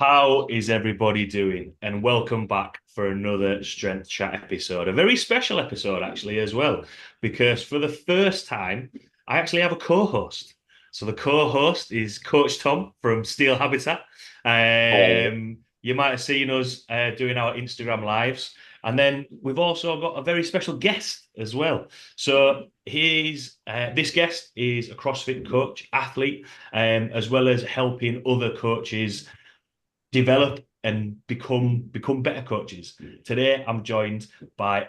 How is everybody doing? And welcome back for another Strength Chat episode. A very special episode, actually, as well, because for the first time, I actually have a co-host. So the co-host is Coach Tom from Steel Habitat. Hello. You might have seen us doing our Instagram lives. And then we've also got a very special guest as well. So this guest is a CrossFit coach, athlete, as well as helping other coaches develop and become better coaches. Today, I'm joined by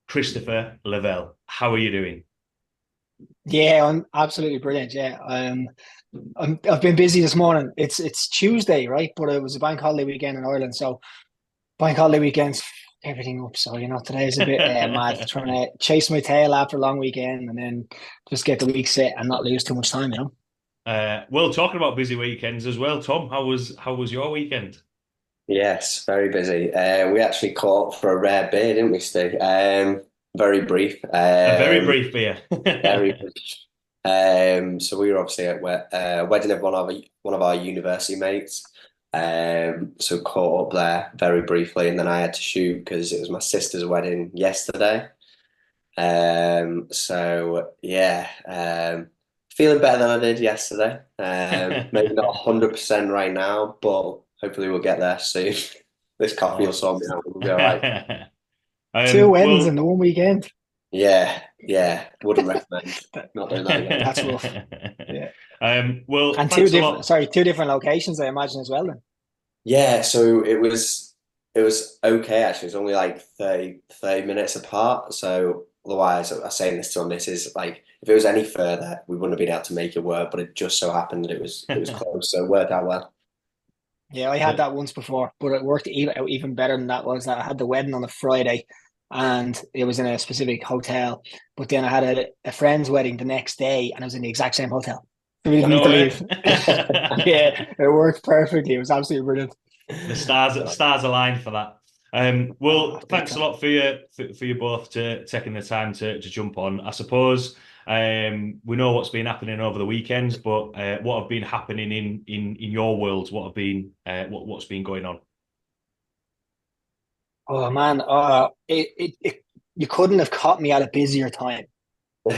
Christopher Lavelle. How are you doing? Yeah, I'm absolutely brilliant. Yeah, I've been busy this morning. It's Tuesday, right? But it was a bank holiday weekend in Ireland, so bank holiday weekends, everything up. So today is a bit mad, trying to chase my tail after a long weekend, and then just get the week set and not lose too much time. Well, talking about busy weekends as well, Tom. How was your weekend? Yes, very busy. We actually caught up for a rare beer, didn't we, Stu? Very brief. A very brief beer. Very brief. So we were obviously at wedding of one of our university mates. So caught up there very briefly, and then I had to shoot because it was my sister's wedding yesterday. So yeah, feeling better than I did yesterday. Maybe not 100% right now, but hopefully we'll get there soon. This coffee will Oh. sort me out. We'll be all right. Um, Two weddings in well, the one weekend. Yeah, yeah. Wouldn't recommend that- not doing that again. That's rough. Yeah. well, And thanks a lot. two different locations, I imagine as well then. Yeah. Yeah, so it was okay actually. It was only like 30 minutes apart. So otherwise I was saying this to my missus, like if it was any further, we wouldn't have been able to make it work, but it just so happened that it was close, so it worked out well. Yeah, I had But that once before, but it worked even better than that was that I had the wedding on a Friday and it was in a specific hotel. But then I had a friend's wedding the next day and it was in the exact same hotel. So we didn't need no to way. leave. Yeah, it worked perfectly. It was absolutely brilliant. The stars aligned for that. Well, Oh, big thanks a time. lot for you both to taking the time to jump on. I suppose we know what's been happening over the weekends, but what have been happening in your world? What's been going on? Oh man, you couldn't have caught me at a busier time.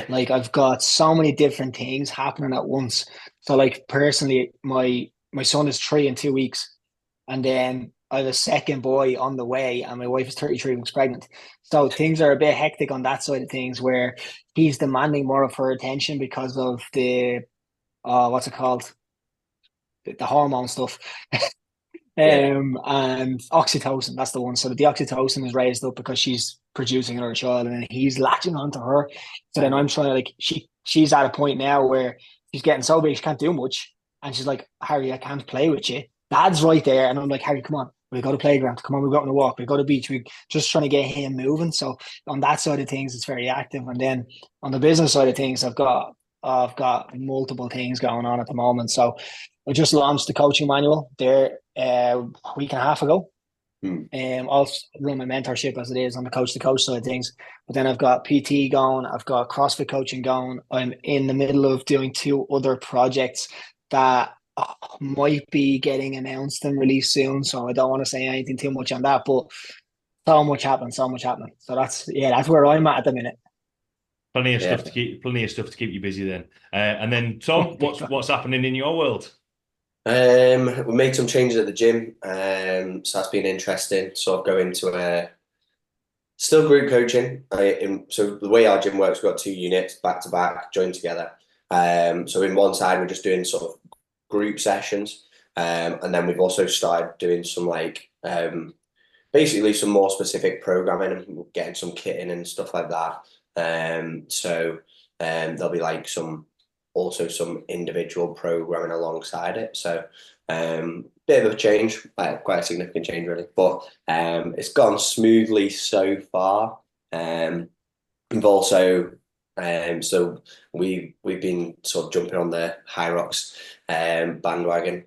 Like I've got so many different things happening at once. So like personally, my son is 3 in 2 weeks, and then I have a second boy on the way, and my wife is 33 weeks pregnant. So things are a bit hectic on that side of things, where he's demanding more of her attention because of the what's it called, the hormone stuff. Yeah. And oxytocin, that's the one. So the oxytocin is raised up because she's producing another child, and then he's latching onto her. So then I'm trying to like she's at a point now where she's getting so big she can't do much, and she's like, Harry, I can't play with you. Dad's right there, and I'm like, Harry, come on, we go to playground. Come on, we go on a walk. We go to beach. We just trying to get him moving. So on that side of things, it's very active, and then on the business side of things, I've got multiple things going on at the moment. So I just launched the coaching manual there a week and a half ago. Hmm. I'll run my mentorship as it is on the coach to coach side of things. But then I've got PT going, I've got CrossFit coaching going. I'm in the middle of doing two other projects that might be getting announced and released soon. So I don't want to say anything too much on that, but so much happening, so much happening. So that's where I'm at the minute. Yeah. Plenty of stuff to keep you busy then. And then Tom, Big what's time. happening in your world? We made some changes at the gym, so that's been interesting. Sort of go into a still group coaching. So the way our gym works, we've got two units back to back, joined together. So in one side, we're just doing sort of group sessions, and then we've also started doing some basically some more specific programming and getting some kit in and stuff like that. There'll be like some individual programming alongside it. So bit of a change, quite a significant change really, but it's gone smoothly so far. We've also so we've been sort of jumping on the High Rocks bandwagon.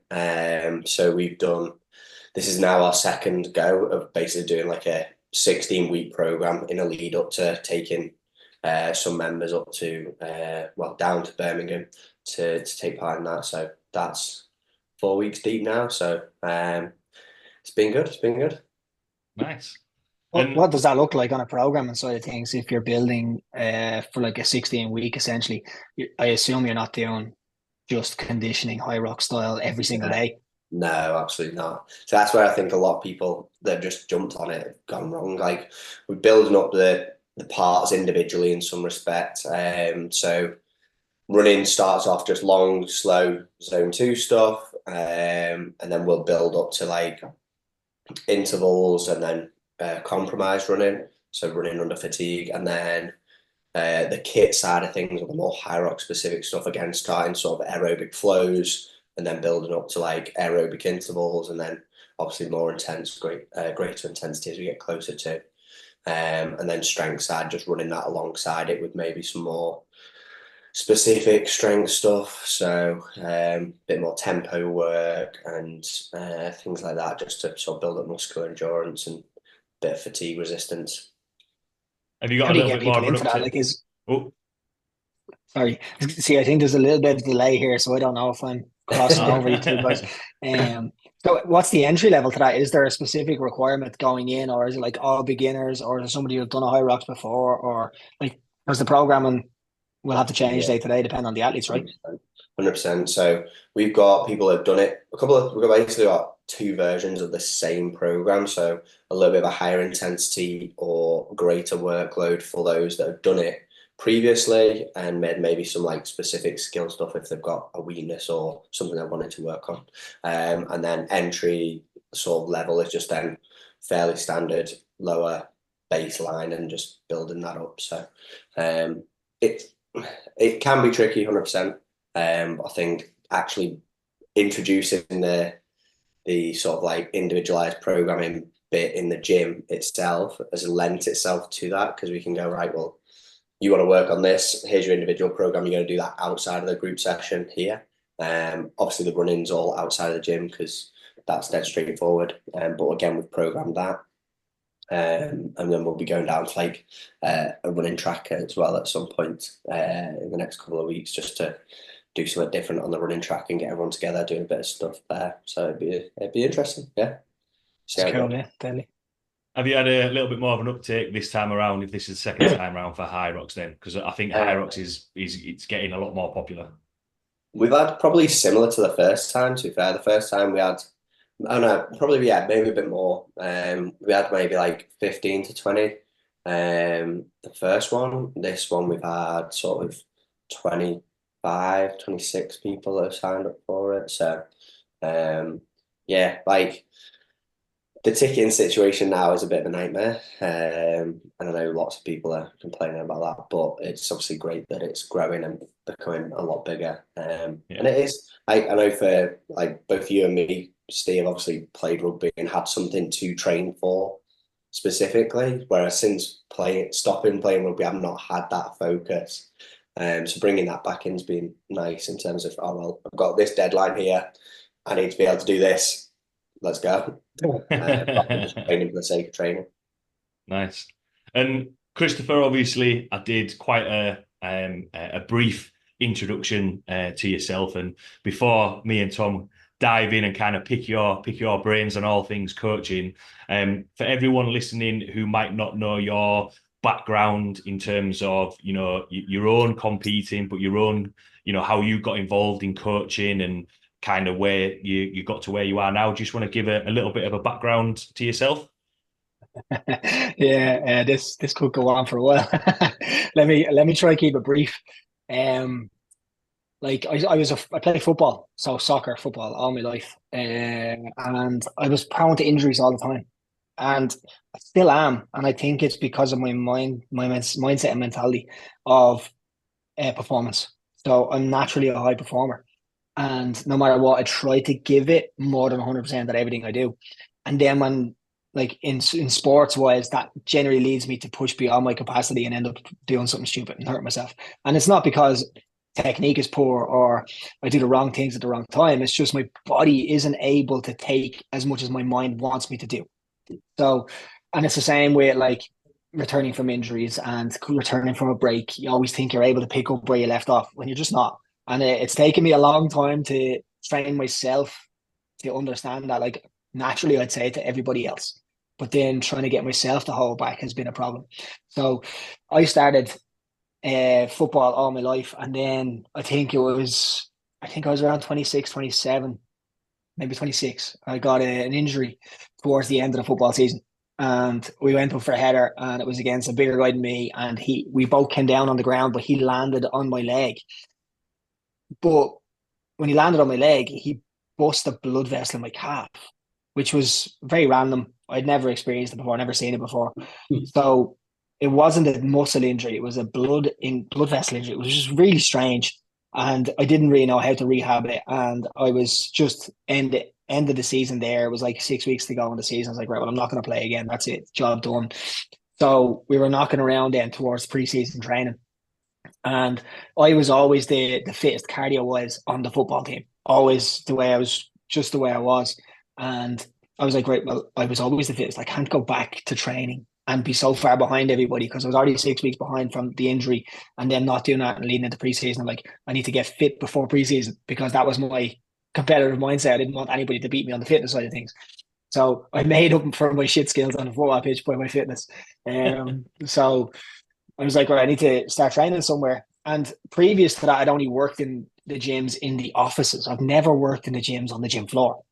So we've done this is now our second go of basically doing like a 16-week program in a lead up to taking some members up to down to Birmingham to take part in that. So that's 4 weeks deep now. So it's been good. It's been good. Nice. What does that look like on a programming side of things? If you're building for like a 16-week, essentially, I assume you're not doing just conditioning high rock style every single day. No, absolutely not. So that's where I think a lot of people that just jumped on it have gone wrong. Like, we're building up the parts individually in some respect. So running starts off just long, slow zone 2 stuff, and then we'll build up to like intervals and then compromise running, so running under fatigue, and then the kit side of things, or the more high rock specific stuff, again starting sort of aerobic flows and then building up to like aerobic intervals, and then obviously more intense, greater intensity as we get closer to, and then strength side, just running that alongside it with maybe some more specific strength stuff, so a bit more tempo work and things like that, just to sort of build up muscular endurance and a bit of fatigue resistance. Have you got How a do you little get bit more people of an into that? uptake? Like, is Oh, sorry, see, I think there's a little bit of delay here, so I don't know if I'm crossing over you two guys. So what's the entry level to that? Is there a specific requirement going in, or is it like all beginners, or is it somebody who's done a high rocks before, or like, because the programming will have to change day to day depending on the athletes, right? 100%. So we've got people that have done it. We've basically got 2 versions of the same program. So a little bit of a higher intensity or greater workload for those that have done it previously and made maybe some like specific skill stuff if they've got a weakness or something they wanted to work on. And then entry sort of level is just then fairly standard, lower baseline, and just building that up. So it can be tricky, 100%. I think actually introducing the sort of like individualized programming bit in the gym itself has lent itself to that, because we can go, right, well, you want to work on this, here's your individual program, you're going to do that outside of the group session here. Obviously the running's all outside of the gym because that's dead straightforward. But again, we've programmed that. And then we'll be going down to like a running track as well at some point in the next couple of weeks, just to do something different on the running track and get everyone together doing a bit of stuff there. So it'd be interesting, yeah. It's cool, yeah, definitely. have you had a little bit more of an uptake this time around, if this is the second time around for high rocks then? Because I think high rocks is it's getting a lot more popular. We've had probably similar to the first time, to be fair. The first time we had, I don't know, probably, yeah, maybe a bit more. We had maybe like 15 to 20. The first one. This one we've had sort of 25, 26 people that have signed up for it. So yeah, like the ticketing situation now is a bit of a nightmare. And I know lots of people are complaining about that, but it's obviously great that it's growing and becoming a lot bigger. And it is. I know for like both you and me, Steve, obviously played rugby and had something to train for specifically, whereas since stopping playing rugby, I've not had that focus. So bringing that back in's been nice in terms of, oh well, I've got this deadline here, I need to be able to do this. Let's go. Just training for the sake of training. Nice. And Christopher, obviously, I did quite a brief introduction to yourself, and before me and Tom dive in and kind of pick your brains on all things coaching, for everyone listening who might not know your background in terms of, you know, your own competing, but your own, you know, how you got involved in coaching and kind of where you got to where you are now. Do you just want to give a little bit of a background to yourself? Yeah, this could go on for a while. Let me try to keep it brief. Like I played football, so soccer, football all my life, and I was prone to injuries all the time, and I still am, and I think it's because of my mindset and mentality of performance. So I'm naturally a high performer, and no matter what, I try to give it more than 100% at everything I do. And then when, like in sports wise, that generally leads me to push beyond my capacity and end up doing something stupid and hurt myself. And it's not because technique is poor or I do the wrong things at the wrong time. It's just my body isn't able to take as much as my mind wants me to do. So, and it's the same with like returning from injuries and returning from a break. You always think you're able to pick up where you left off when you're just not. And it's taken me a long time to train myself to understand that. Like naturally, I'd say it to everybody else, but then trying to get myself to hold back has been a problem. So I started football all my life, and then I think I was around 26, 27, maybe 26. I got an injury towards the end of the football season. And we went up for a header, and it was against a bigger guy than me. And we both came down on the ground, but he landed on my leg. But when he landed on my leg, he bust a blood vessel in my calf, which was very random. I'd never experienced it before, never seen it before. So it wasn't a muscle injury; it was a blood vessel injury. It was just really strange, and I didn't really know how to rehab it. And I was just end of the season there. It was like 6 weeks to go in the season. I was like, right, well, I'm not going to play again. That's it, job done. So we were knocking around then towards preseason training. And I was always the fittest cardio wise on the football team. Always the way I was, just the way I was. And I was like, right, well, I was always the fittest. I can't go back to training and be so far behind everybody because I was already 6 weeks behind from the injury and then not doing that and leading into preseason. I'm like, I need to get fit before preseason because that was my competitive mindset. I didn't want anybody to beat me on the fitness side of things. So I made up for my shit skills on the football pitch by my fitness. So I was like, right, I need to start training somewhere. And previous to that, I'd only worked in the gyms in the offices. I've never worked in the gyms on the gym floor.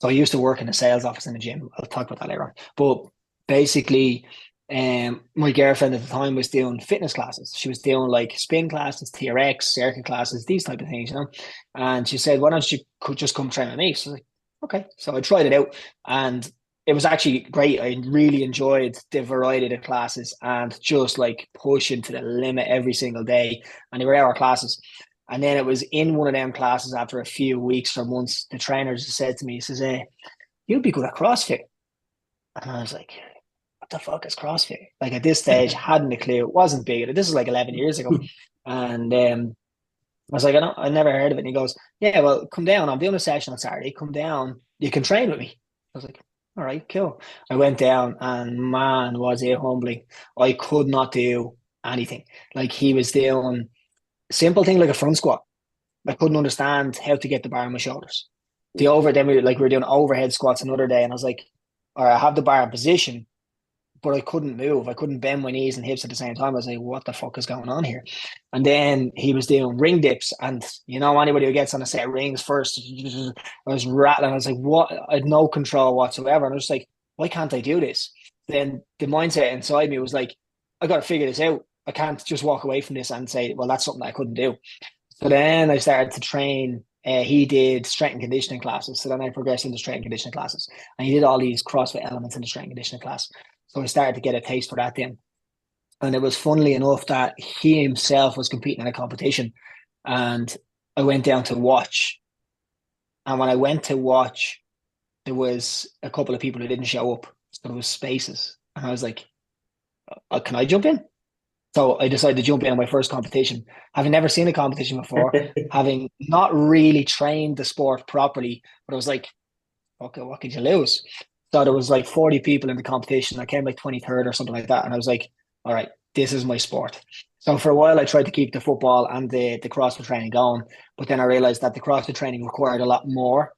So I used to work in a sales office in the gym. I'll talk about that later on. But basically, my girlfriend at the time was doing fitness classes. She was doing like spin classes, TRX, circuit classes, these type of things, you know. And she said, "Why don't you just come train with me?" So I was like, "Okay." So I tried it out, and it was actually great. I really enjoyed the variety of the classes and just like pushing to the limit every single day. And they were hour classes. And then it was in one of them classes after a few weeks or months, the trainer just said to me, he says, "You'd be good at CrossFit." And I was like, what the fuck is CrossFit? Like at this stage, hadn't a clue. It wasn't big. This is like 11 years ago. And I was like, I never heard of it. And he goes, "Yeah, well, come down. I'm doing a session on Saturday. Come down. You can train with me." I was like, all right, cool. I went down and man, was it humbling. I could not do anything. Like he was doing simple thing like a front squat. I couldn't understand how to get the bar on my shoulders. Then we were doing overhead squats another day, and I was like, all right, I have the bar in position, but I couldn't move. I couldn't bend my knees and hips at the same time. I was like, what the fuck is going on here? And then he was doing ring dips. And you know, anybody who gets on a set of rings first, I was rattling. I was like, what? I had no control whatsoever. And I was like, why can't I do this? Then the mindset inside me was like, I got to figure this out. I can't just walk away from this and say, well, that's something I couldn't do. So then I started to train. He did strength and conditioning classes. So then I progressed into strength and conditioning classes. And he did all these CrossFit elements in the strength and conditioning class. So I started to get a taste for that then. And it was funnily enough that he himself was competing in a competition. And I went down to watch. And when I went to watch, there was a couple of people who didn't show up. So there was spaces. And I was like, can I jump in? So I decided to jump in on my first competition, having never seen a competition before, having not really trained the sport properly. But I was like, okay, what could you lose? So there was like 40 people in the competition. I came like 23rd or something like that. And I was like, all right, this is my sport. So for a while, I tried to keep the football and the CrossFit training going. But then I realized that the CrossFit training required a lot more.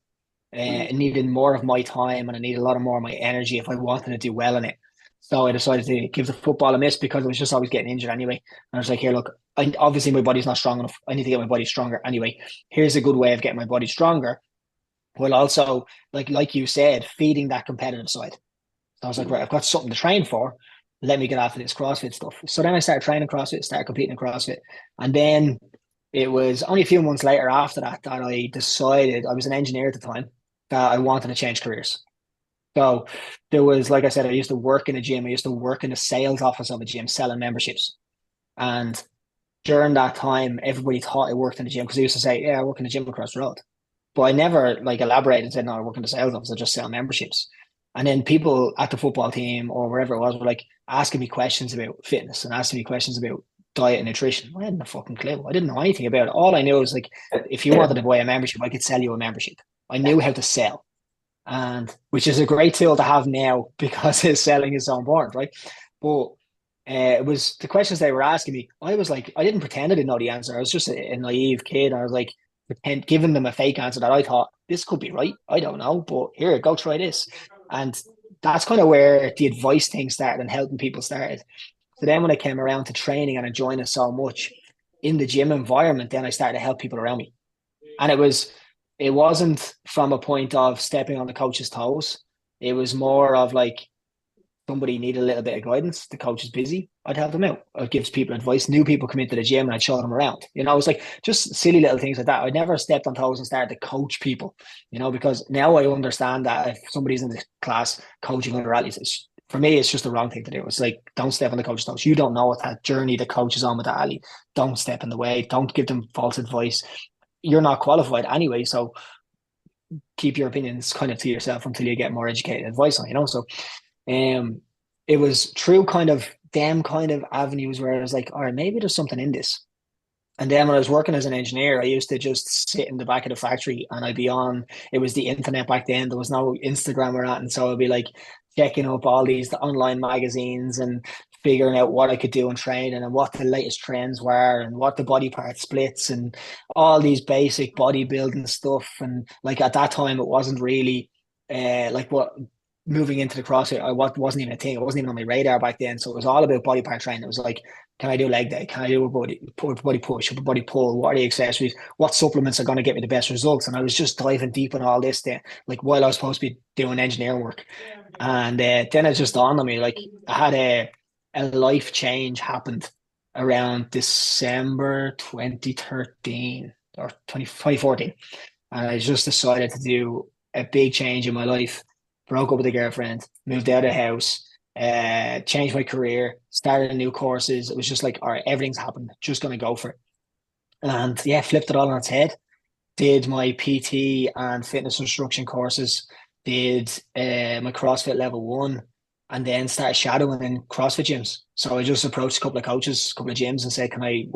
It needed more of my time and it needed a lot more of my energy if I wanted to do well in it. So I decided to give the football a miss because I was just always getting injured anyway. And I was like, here, look, obviously my body's not strong enough. I need to get my body stronger anyway. Here's a good way of getting my body stronger. While also, like you said, feeding that competitive side. So I was like, right, I've got something to train for. Let me get after this CrossFit stuff. So then I started training CrossFit, started competing in CrossFit. And then it was only a few months later after that that I decided, I was an engineer at the time, that I wanted to change careers. So there was, like I said, I used to work in a gym. I used to work in the sales office of a gym selling memberships. And during that time, everybody thought I worked in the gym because I used to say, yeah, I work in the gym across the road. But I never like elaborated and said, no, I work in the sales office. I just sell memberships. And then people at the football team or wherever it was were like asking me questions about fitness and asking me questions about diet and nutrition. I hadn't a fucking clue. I didn't know anything about it. All I knew was like, if you wanted to buy a membership, I could sell you a membership. I knew how to sell. And which is a great tool to have now because his selling is so important, right? But it was the questions they were asking me. I was like, I didn't pretend I didn't know the answer. I was just a naive kid. I was like, giving them a fake answer that I thought this could be right. I don't know, but here, go try this. And that's kind of where the advice thing started and helping people started. So then when I came around to training and enjoying it so much in the gym environment, then I started to help people around me. And it wasn't from a point of stepping on the coach's toes. It was more of like somebody needed a little bit of guidance. The coach is busy. I'd help them out. I'd give people advice. New people come into the gym and I'd show them around. You know, it was like just silly little things like that. I never stepped on toes and started to coach people, you know, because now I understand that if somebody's in the class coaching other athletes, for me, it's just the wrong thing to do. It's like, don't step on the coach's toes. You don't know what that journey the coach is on with that athlete. Don't step in the way. Don't give them false advice. You're not qualified anyway. So keep your opinions kind of to yourself until you get more educated advice on, you know? So it was through kind of them kind of avenues where I was like, all right, maybe there's something in this. And then when I was working as an engineer, I used to just sit in the back of the factory and I'd be on, it was the internet back then. There was no Instagram or that. And so I'd be like checking up all these online magazines and figuring out what I could do in training and what the latest trends were and what the body part splits and all these basic bodybuilding stuff. And like at that time, it wasn't really like what moving into the CrossFit, I wasn't even a thing. It wasn't even on my radar back then. So it was all about body part training. It was like, can I do leg day? Can I do a body push, a body pull? What are the accessories? What supplements are going to get me the best results? And I was just diving deep in all this then, like while I was supposed to be doing engineering work. And then it just dawned on me, like I had a life change happened around December 2013 or 2014. And I just decided to do a big change in my life. Broke up with a girlfriend, moved out of the house, changed my career, started new courses. It was just like, all right, everything's happened. Just going to go for it. And yeah, flipped it all on its head. Did my PT and fitness instruction courses, did my CrossFit level 1, and then started shadowing in CrossFit gyms. So I just approached a couple of coaches, a couple of gyms and said, can I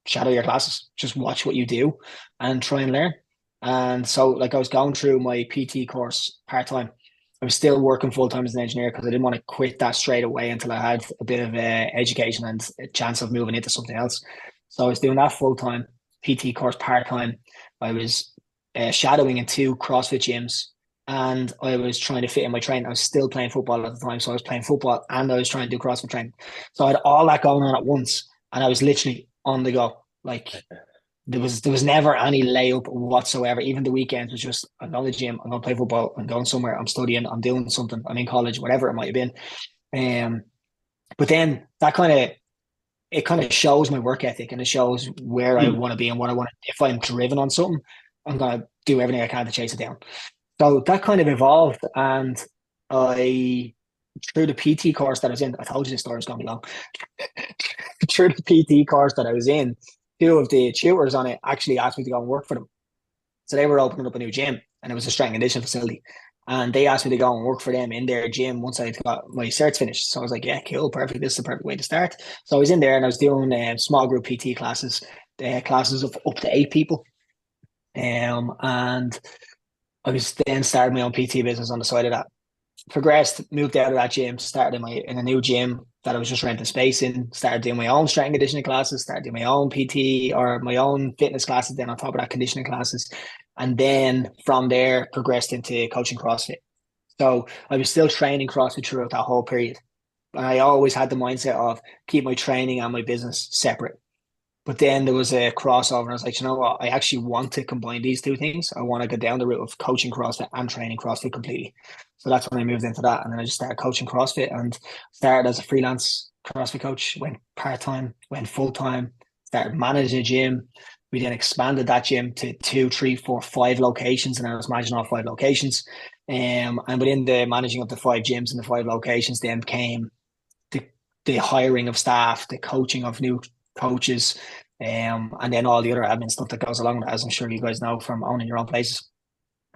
shadow your classes? Just watch what you do and try and learn. And so like I was going through my PT course part-time. I was still working full-time as an engineer because I didn't want to quit that straight away until I had a bit of education and a chance of moving into something else. So I was doing that full-time, PT course part-time. I was shadowing in 2 CrossFit gyms and I was trying to fit in my training. I was still playing football at the time. So I was playing football and I was trying to do CrossFit training. So I had all that going on at once and I was literally on the go. Like there was never any layup whatsoever. Even the weekends was just, I'm going to the gym, I'm going to play football, I'm going somewhere, I'm studying, I'm doing something, I'm in college, whatever it might have been. But then that kind of shows my work ethic and it shows where I want to be and what I want to, if I'm driven on something, I'm going to do everything I can to chase it down. So that kind of evolved and through the PT course that I was in, I told you this story was going to be long. Through the PT course that I was in, 2 of the tutors on it actually asked me to go and work for them. So they were opening up a new gym and it was a strength and conditioning facility. And they asked me to go and work for them in their gym once I got my certs finished. So I was like, yeah, cool, perfect. This is the perfect way to start. So I was in there and I was doing small group PT classes, classes of up to 8 people. And I was then started my own PT business on the side of that. Progressed, moved out of that gym, started in a new gym that I was just renting space in, started doing my own strength and conditioning classes, started doing my own PT or my own fitness classes, then on top of that conditioning classes. And then from there progressed into coaching CrossFit. So I was still training CrossFit throughout that whole period. And I always had the mindset of keep my training and my business separate. But then there was a crossover and I was like, you know what? I actually want to combine these 2 things. I want to go down the route of coaching CrossFit and training CrossFit completely. So that's when I moved into that. And then I just started coaching CrossFit and started as a freelance CrossFit coach, went part-time, went full-time, started managing a gym. We then expanded that gym to 2, 3, 4, 5 locations. And I was managing all 5 locations. And within the managing of the 5 gyms and the 5 locations then came the hiring of staff, the coaching of new coaches, and then all the other admin stuff that goes along with that, as I'm sure you guys know from owning your own places.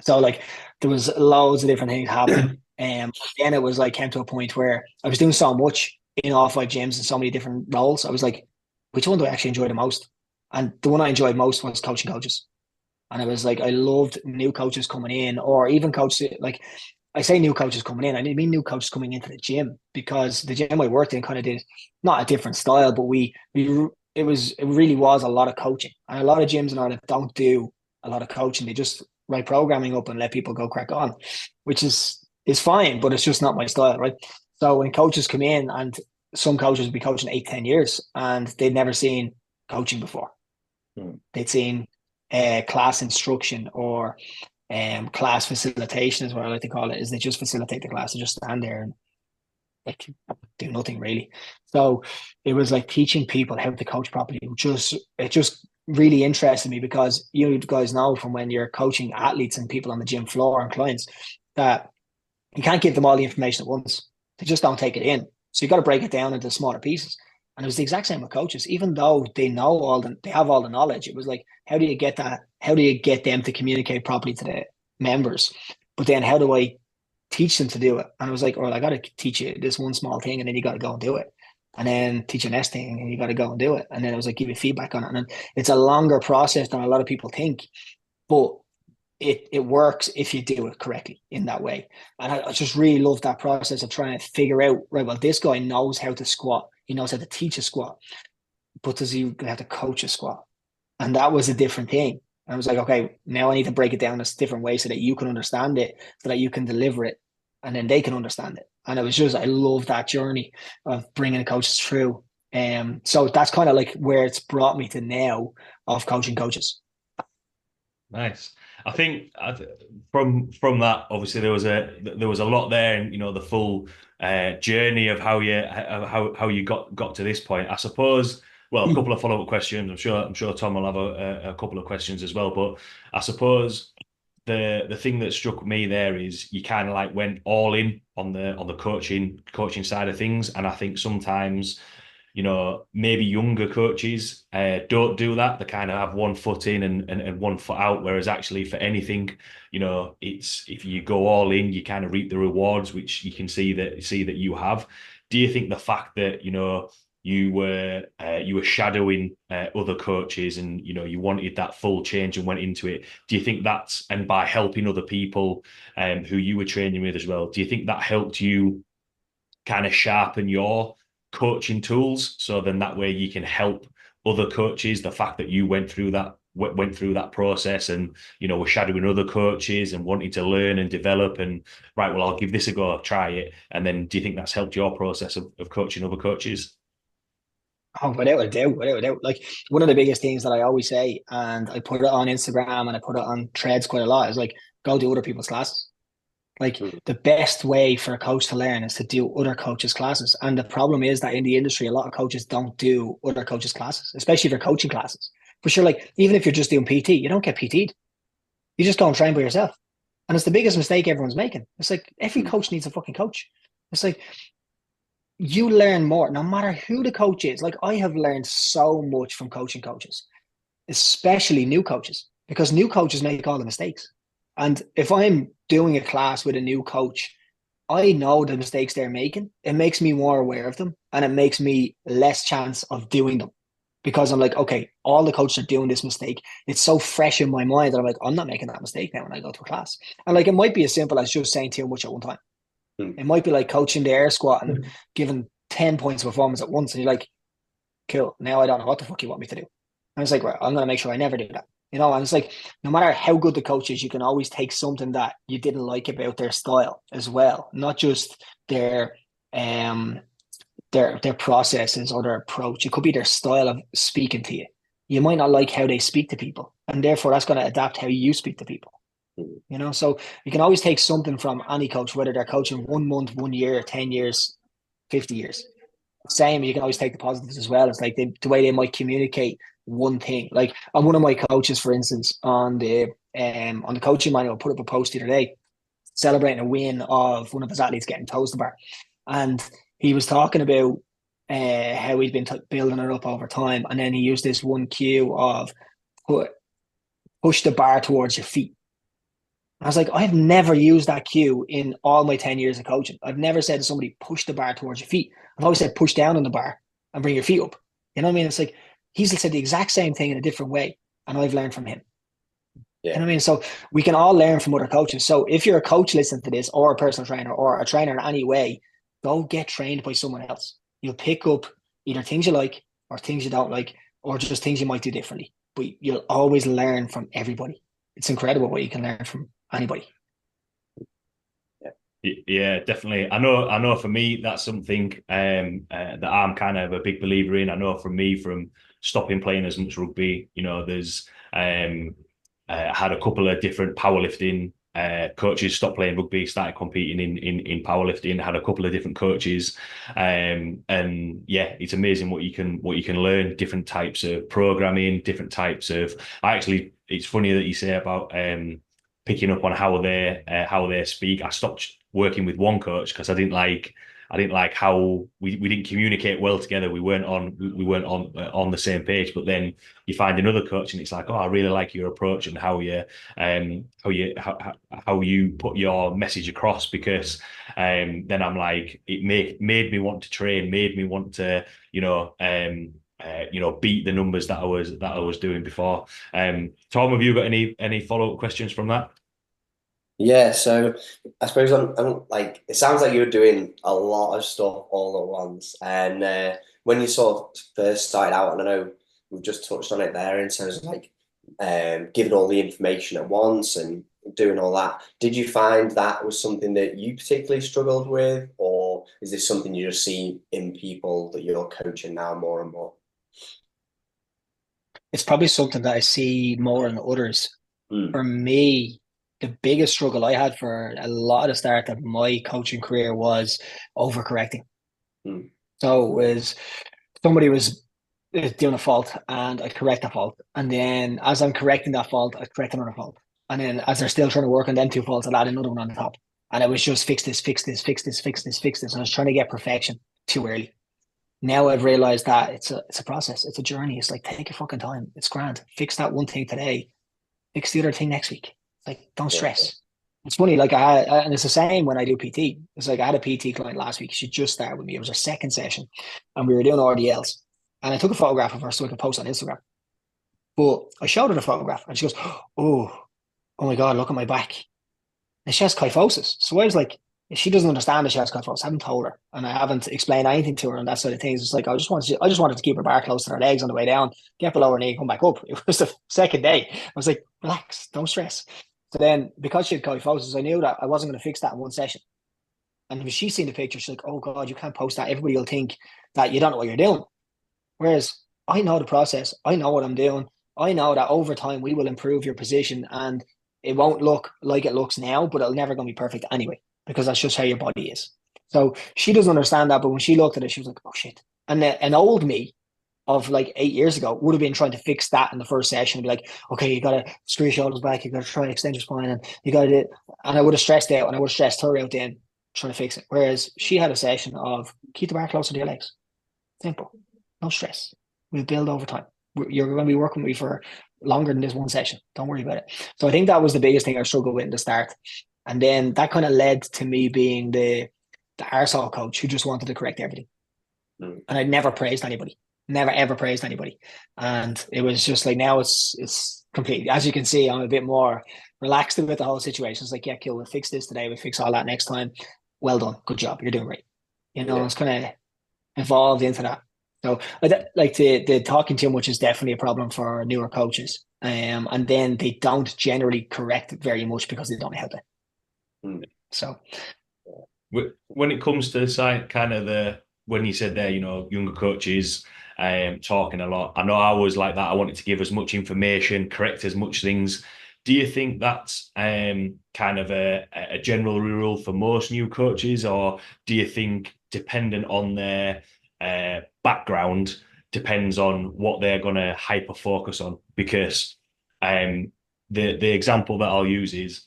So like there was loads of different things happening. And then it was like came to a point where I was doing so much in all 5 gyms and so many different roles. I was like, which one do I actually enjoy the most? And the one I enjoyed most was coaching coaches. And I was like, I loved new coaches coming in, or even coaches, like I say new coaches coming in, I didn't mean new coaches coming into the gym, because the gym I worked in kind of did not a different style, but it really was a lot of coaching. And a lot of gyms in Ireland don't do a lot of coaching. They just write programming up and let people go crack on, which is fine, but it's just not my style, right? So when coaches come in, and some coaches will be coaching 8-10 years and they'd never seen coaching before. They'd seen class instruction or class facilitation is what I like to call it, is they just facilitate the class. They just stand there and like do nothing really. So it was like teaching people how to coach properly. It just really interested me, because you guys know from when you're coaching athletes and people on the gym floor and clients that you can't give them all the information at once. They just don't take it in. So you got to break it down into smaller pieces. And it was the exact same with coaches. Even though they have all the knowledge, it was like, how do you get that? How do you get them to communicate properly to the members? But then how do I teach them to do it? And I was like, well, I got to teach you this one small thing, and then you got to go and do it. And then teach you next thing, and you got to go and do it. And then it was like, give you feedback on it. And it's a longer process than a lot of people think, but it works if you do it correctly in that way. And I just really love that process of trying to figure out, right, well, this guy knows how to squat. He knows how to teach a squat, but does he have to coach a squat? And that was a different thing. And I was like, okay, now I need to break it down in different ways so that you can understand it, so that you can deliver it, and then they can understand it. And it was just, I love that journey of bringing coaches through. So that's kind of like where it's brought me to now of coaching coaches. Nice. I think from that, obviously there was a lot there, and the full journey of how you got to this point. I suppose. Well, a couple of follow-up questions. I'm sure Tom will have a couple of questions as well. But I suppose the thing that struck me there is you kind of like went all in on the coaching side of things, and I think sometimes, maybe younger coaches don't do that. They kind of have one foot in and one foot out, whereas actually for anything, it's if you go all in, you kind of reap the rewards, which you can see that you have. Do you think the fact that you were shadowing other coaches, and you wanted that full change and went into it, do you think that's, and by helping other people who you were training with as well, do you think that helped you kind of sharpen your coaching tools, so then that way you can help other coaches? The fact that you went through that process and were shadowing other coaches and wanting to learn and develop, and right, well, I'll give this a go, I'll try it, and then do you think that's helped your process of coaching other coaches? Oh, without a doubt. Like, one of the biggest things that I always say, and I put it on Instagram and I put it on threads quite a lot, is like, go do other people's classes. Like, the best way for a coach to learn is to do other coaches' classes. And the problem is that in the industry, a lot of coaches don't do other coaches' classes, especially if you're coaching classes. For sure, like, even if you're just doing PT, you don't get PT'd. You just go and train by yourself. And it's the biggest mistake everyone's making. It's like, every coach needs a fucking coach. It's like, you learn more no matter who the coach is. Like, I have learned so much from coaching coaches, especially new coaches, because new coaches make all the mistakes. And if I'm doing a class with a new coach, I know the mistakes they're making. It makes me more aware of them, and it makes me less chance of doing them, because I'm like, okay, all the coaches are doing this mistake. It's so fresh in my mind that I'm like, I'm not making that mistake now when I go to a class. And like, it might be as simple as just saying too much at one time. It might be like coaching the air squat and giving 10 points of performance at once. And you're like, cool, now I don't know what the fuck you want me to do. And it's like, right, I'm going to make sure I never do that. And it's like, no matter how good the coach is, you can always take something that you didn't like about their style as well, not just their processes or their approach. It could be their style of speaking to you. You might not like how they speak to people, and therefore that's going to adapt how you speak to people. So you can always take something from any coach, whether they're coaching 1 month, 1 year, 10 years, 50 years. Same, you can always take the positives as well. It's like the way they might communicate one thing. Like, on one of my coaches, for instance, on the coaching manual, put up a post the other day celebrating a win of one of his athletes getting toes to bar. And he was talking about how he'd been building it up over time. And then he used this one cue of push the bar towards your feet. I was like, I've never used that cue in all my 10 years of coaching. I've never said to somebody, push the bar towards your feet. I've always said, push down on the bar and bring your feet up. You know what I mean? It's like, he's said the exact same thing in a different way, and I've learned from him. Yeah. You know what I mean? So we can all learn from other coaches. So if you're a coach listening to this, or a personal trainer, or a trainer in any way, go get trained by someone else. You'll pick up either things you like or things you don't like, or just things you might do differently. But you'll always learn from everybody. it's incredible what you can learn from anybody. Yeah, definitely. I know for me, that's something that I'm kind of a big believer in. I know for me, from stopping playing as much rugby, there's had a couple of different powerlifting coaches stop playing rugby, started competing in powerlifting, had a couple of different coaches. And yeah, it's amazing what you can learn, different types of programming, different types of it's funny that you say about picking up on how they speak. I stopped working with one coach because I didn't like how we didn't communicate well together. We weren't on the same page. But then you find another coach, and it's like, oh, I really like your approach and how you put your message across. Because then I'm like, it made me want to train, made me want to beat the numbers that I was doing before. Tom, have you got any follow-up questions from that? Yeah, so I suppose I'm like, it sounds like you're doing a lot of stuff all at once. And when you sort of first started out, and I know we've just touched on it there in terms of like giving all the information at once and doing all that, did you find that was something that you particularly struggled with, or is this something you just see in people that you're coaching now more and more? It's probably something that I see more in others. For me, the biggest struggle I had for a lot of the start of my coaching career was overcorrecting. So it was somebody was doing a fault and I correct that fault. And then as I'm correcting that fault, I correct another fault. And then as they're still trying to work on them two faults, I'll add another one on the top. And it was just fix this, fix this, fix this, fix this, fix this. And I was trying to get perfection too early. Now I've realized that it's a process. It's a journey. It's like, take your fucking time. It's grand. Fix that one thing today. Fix the other thing next week. Like, don't stress. It's funny, like and it's the same when I do PT. It's like I had a PT client last week. She just started with me. It was her second session, and we were doing RDLs. And I took a photograph of her so I could post on Instagram. But I showed her the photograph, and she goes, "Oh my god, look at my back." And she has kyphosis. So I was like, she doesn't understand that she has kyphosis. I haven't told her, and I haven't explained anything to her on that side of things. It's like I just wanted to keep her bar close to her legs on the way down, get below her knee, and come back up. It was the second day. I was like, relax, don't stress. So then, because she had kyphosis, I knew that I wasn't going to fix that in one session. And when she's seen the picture, she's like, "Oh God, you can't post that. Everybody will think that you don't know what you're doing." Whereas I know the process. I know what I'm doing. I know that over time we will improve your position, and it won't look like it looks now, but it'll never going to be perfect anyway, because that's just how your body is. So she doesn't understand that. But when she looked at it, she was like, "Oh shit!" And an old me of like 8 years ago would have been trying to fix that in the first session and be like, okay, you got to screw your shoulders back, you got to try and extend your spine, and you got to do it. And I would have stressed out, and I would have stressed her out then trying to fix it. Whereas she had a session of keep the bar closer to your legs. Simple. No stress. We'll build over time. You're going to be working with me for longer than this one session. Don't worry about it. So I think that was the biggest thing I struggled with in the start. And then that kind of led to me being the arsehole coach who just wanted to correct everything. And I never praised anybody. Never ever praised anybody. And it was just like, now it's completely, as you can see, I'm a bit more relaxed about the whole situation. It's like, yeah, cool, we'll fix this today, we'll fix all that next time. Well done, good job, you're doing great. It's kind of evolved into that. So like the talking too much is definitely a problem for newer coaches. And then they don't generally correct it very much because they don't help it. So when it comes to kind of when you said there, younger coaches talking a lot. I know I was like that. I wanted to give as much information, correct as much things. Do you think that's kind of a general rule for most new coaches, or do you think dependent on their background depends on what they're going to hyper focus on? Because the example that I'll use is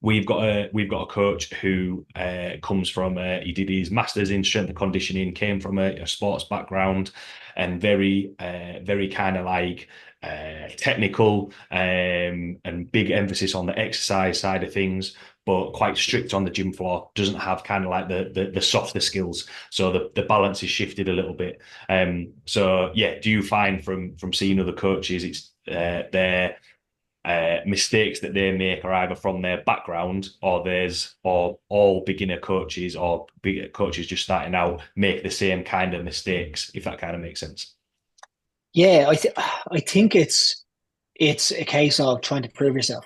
we've got a coach who comes from he did his master's in strength and conditioning, came from a sports background, and very kind of like technical and big emphasis on the exercise side of things, but quite strict on the gym floor. Doesn't have kind of like the softer skills, so the balance is shifted a little bit. So yeah, do you find from seeing other coaches, it's their mistakes that they make are either from their background, or all beginner coaches or big coaches just starting out make the same kind of mistakes, if that kind of makes sense? Yeah, I think it's it's a case of trying to prove yourself.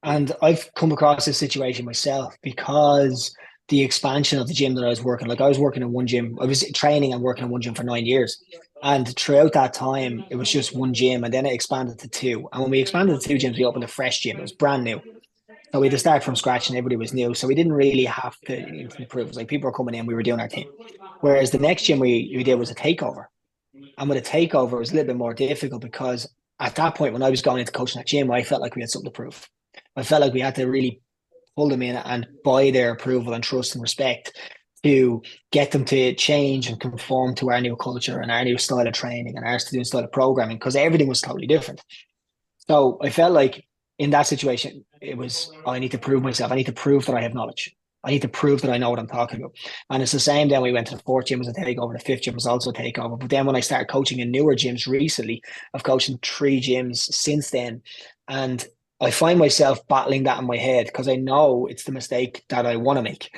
And I've come across this situation myself because the expansion of the gym that I was working, like I was working in one gym, I was training and working in one gym for 9 years. And throughout that time, it was just one gym, and then it expanded to two. And when we expanded to two gyms, we opened a fresh gym. It was brand new. So we had to start from scratch and everybody was new. So we didn't really have to improve. It was like people were coming in, we were doing our thing. Whereas the next gym we did was a takeover. And with a takeover, it was a little bit more difficult because at that point, when I was going into coaching that gym, I felt like we had something to prove. I felt like we had to really pull them in and buy their approval and trust and respect to get them to change and conform to our new culture and our new style of training and our new style of programming, because everything was totally different. So I felt like in that situation, it was, oh, I need to prove myself. I need to prove that I have knowledge. I need to prove that I know what I'm talking about. And it's the same. Then we went to the fourth gym as a takeover. The fifth gym was also a takeover. But then when I started coaching in newer gyms recently, I've coached in 3 gyms since then. And I find myself battling that in my head because I know it's the mistake that I want to make.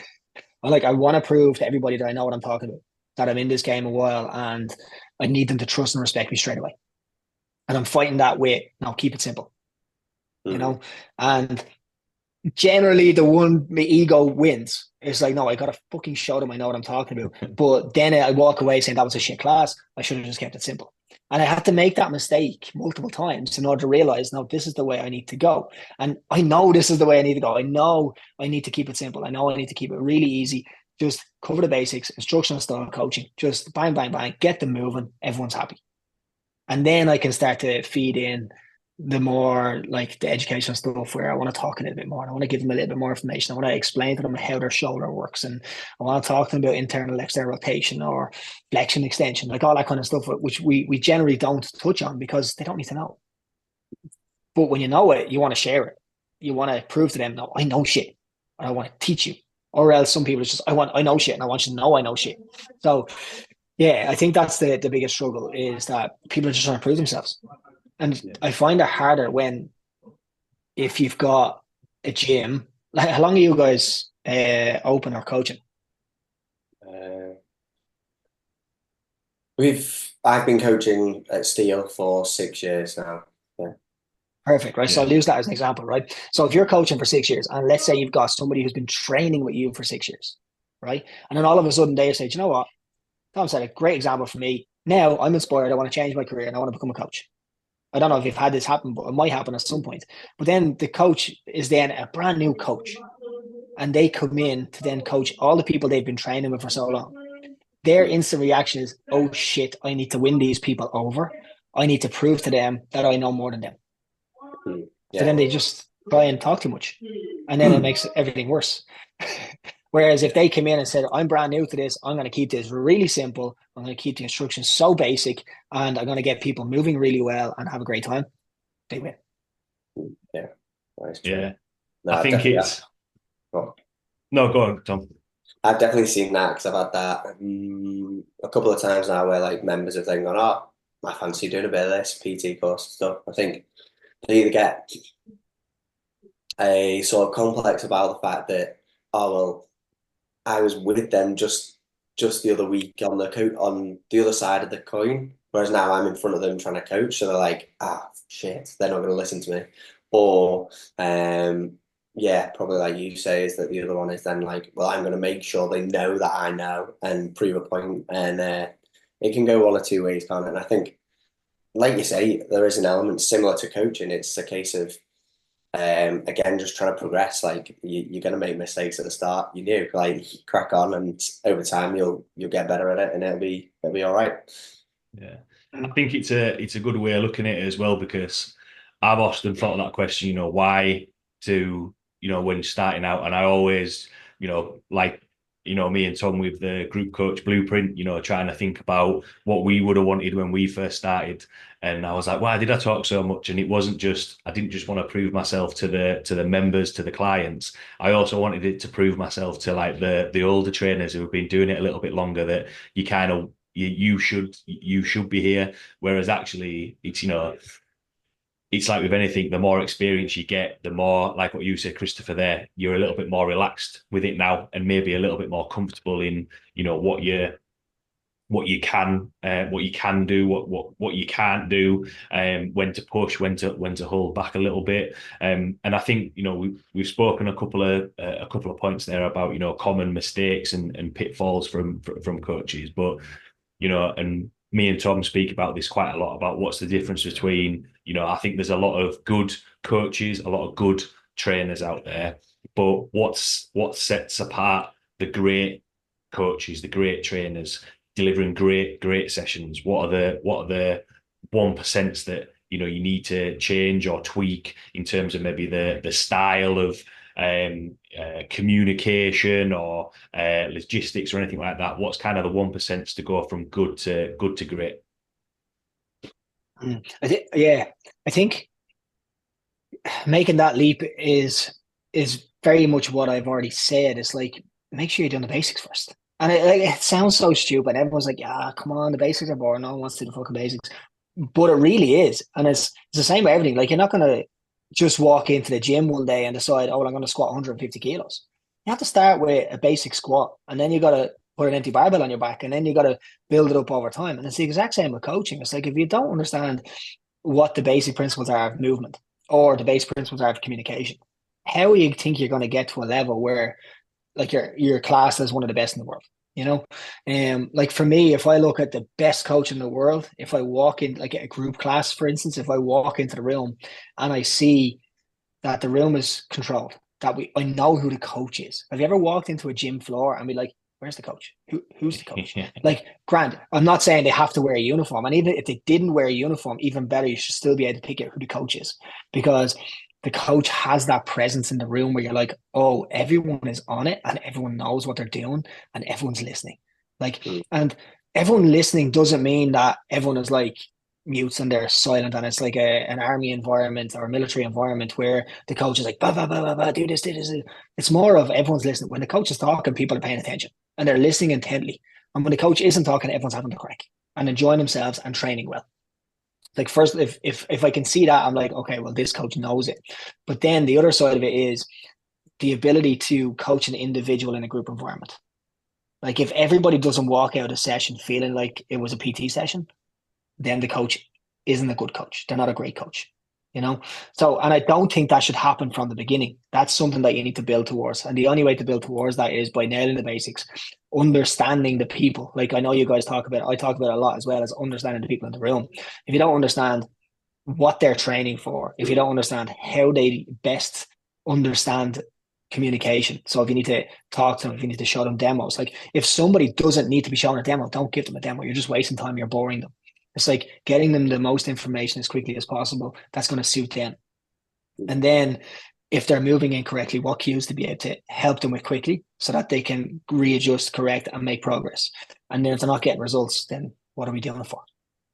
I want to prove to everybody that I know what I'm talking about, that I'm in this game a while, and I need them to trust and respect me straight away. And I'm fighting that with, no, keep it simple, you know? And generally the one, my ego wins. It's like, no, I got to fucking show them I know what I'm talking about. But then I walk away saying that was a shit class. I should have just kept it simple. And I had to make that mistake multiple times in order to realize, no, this is the way I need to go. And I know this is the way I need to go. I know I need to keep it simple. I know I need to keep it really easy. Just cover the basics, instructional style coaching, just bang, bang, bang, get them moving. Everyone's happy. And then I can start to feed in the more like the educational stuff where I want to talk a little bit more. I want to give them a little bit more information. I want to explain to them how their shoulder works. And I want to talk to them about internal, external rotation or flexion extension, like all that kind of stuff, which we generally don't touch on because they don't need to know. But when you know it, you want to share it. You want to prove to them, no, I know shit. And I want to teach you. Or else some people, it's just, I know shit and I want you to know I know shit. So yeah, I think that's the biggest struggle is that people are just trying to prove themselves. And I find it harder when, if you've got a gym, like how long are you guys open or coaching? I've been coaching at Steel for 6 years now. Yeah. Perfect, right? Yeah. So I'll use that as an example, right? So if you're coaching for 6 years, and let's say you've got somebody who's been training with you for 6 years, right? And then all of a sudden they say, you know what? Tom said a great example for me. Now I'm inspired. I want to change my career and I want to become a coach. I don't know if you've had this happen, but it might happen at some point. But then the coach is then a brand new coach, and they come in to then coach all the people they've been training with for so long. Their instant reaction is, oh shit, I need to win these people over. I need to prove to them that I know more than them. Yeah. So then they just try and talk too much. And then it makes everything worse. Whereas if they come in and said, I'm brand new to this, I'm going to keep this really simple. I'm going to keep the instructions so basic, and I'm going to get people moving really well and have a great time, they win. Yeah. Yeah. No, I think it's... Oh. No, go on, Tom. I've definitely seen that because I've had that a couple of times now where like members have then gone, oh, I fancy doing a bit of this PT course stuff. I think they either get a sort of complex about the fact that, oh, well, I was with them just the other week on the other side of the coin, whereas now I'm in front of them trying to coach, so they're like, shit, they're not going to listen to me. Or yeah, probably like you say, is that the other one is then like, well, I'm going to make sure they know that I know and prove a point, and it can go one or two ways, can't it? And I think, like you say, there is an element similar to coaching. It's a case of again, just trying to progress. Like you're going to make mistakes at the start. You do, like, crack on, and over time you'll get better at it, and it'll be all right. Yeah, I think it's a good way of looking at it as well, because I've often thought of that question. You know, why do when starting out? And I always, like, me and Tom with the group coach blueprint, trying to think about what we would have wanted when we first started. And I was like, why did I talk so much? And it wasn't just, I didn't just want to prove myself to the members, to the clients. I also wanted it to prove myself to like the older trainers who have been doing it a little bit longer, that you kind of, you should be here. Whereas actually it's, it's like with anything, the more experience you get, the more, like what you said, Christopher, there, you're a little bit more relaxed with it now, and maybe a little bit more comfortable in, what you're what you can do, what you can't do, when to push, when to hold back a little bit. And I think, we've spoken a couple of points there about, common mistakes and pitfalls from coaches, but and me and Tom speak about this quite a lot, about what's the difference between, I think there's a lot of good coaches, a lot of good trainers out there, but what sets apart the great coaches, the great trainers delivering great sessions? What are the 1% that you need to change or tweak in terms of maybe the style of communication or logistics or anything like that? What's kind of the 1% to go from good to great? I think making that leap is very much what I've already said. It's like, make sure you're doing the basics first. And it sounds so stupid. Everyone's like, yeah, come on, the basics are boring. No one wants to do the fucking basics. But it really is. And it's the same with everything. Like, you're not going to just walk into the gym one day and decide, oh, well, I'm going to squat 150 kilos. You have to start with a basic squat, and then you got to put an empty barbell on your back, and then you got to build it up over time. And it's the exact same with coaching. It's like, if you don't understand what the basic principles are of movement or the basic principles are of communication, how do you think you're going to get to a level where like your class is one of the best in the world? Like for me, if I look at the best coach in the world, if I walk in like a group class, for instance, if I walk into the room and I see that the room is controlled, that I know who the coach is. Have you ever walked into a gym floor and be like, where's the coach? Who's the coach? Like, Grant, I'm not saying they have to wear a uniform. And even if they didn't wear a uniform, even better, you should still be able to pick out who the coach is, because the coach has that presence in the room where you're like, oh, everyone is on it and everyone knows what they're doing and everyone's listening. Like, and everyone listening doesn't mean that everyone is like mutes and they're silent and it's like an army environment or a military environment where the coach is like, bah, bah, bah, bah, bah, do this, do this. It's more of everyone's listening. When the coach is talking, people are paying attention and they're listening intently. And when the coach isn't talking, everyone's having a crack and enjoying themselves and training well. Like, first, if I can see that, I'm like, okay, well, this coach knows it. But then the other side of it is the ability to coach an individual in a group environment. Like, if everybody doesn't walk out of a session feeling like it was a PT session, then the coach isn't a good coach. They're not a great coach, So, and I don't think that should happen from the beginning. That's something that you need to build towards. And the only way to build towards that is by nailing the basics, understanding the people. Like, I know you guys talk about, I talk about it a lot as well, as understanding the people in the room. If you don't understand what they're training for, if you don't understand how they best understand communication. So if you need to talk to them, if you need to show them demos, like if somebody doesn't need to be shown a demo, don't give them a demo. You're just wasting time. You're boring them. It's like getting them the most information as quickly as possible. That's going to suit them. And then if they're moving incorrectly, what cues to be able to help them with quickly so that they can readjust, correct, and make progress. And then if they're not getting results, then what are we doing it for?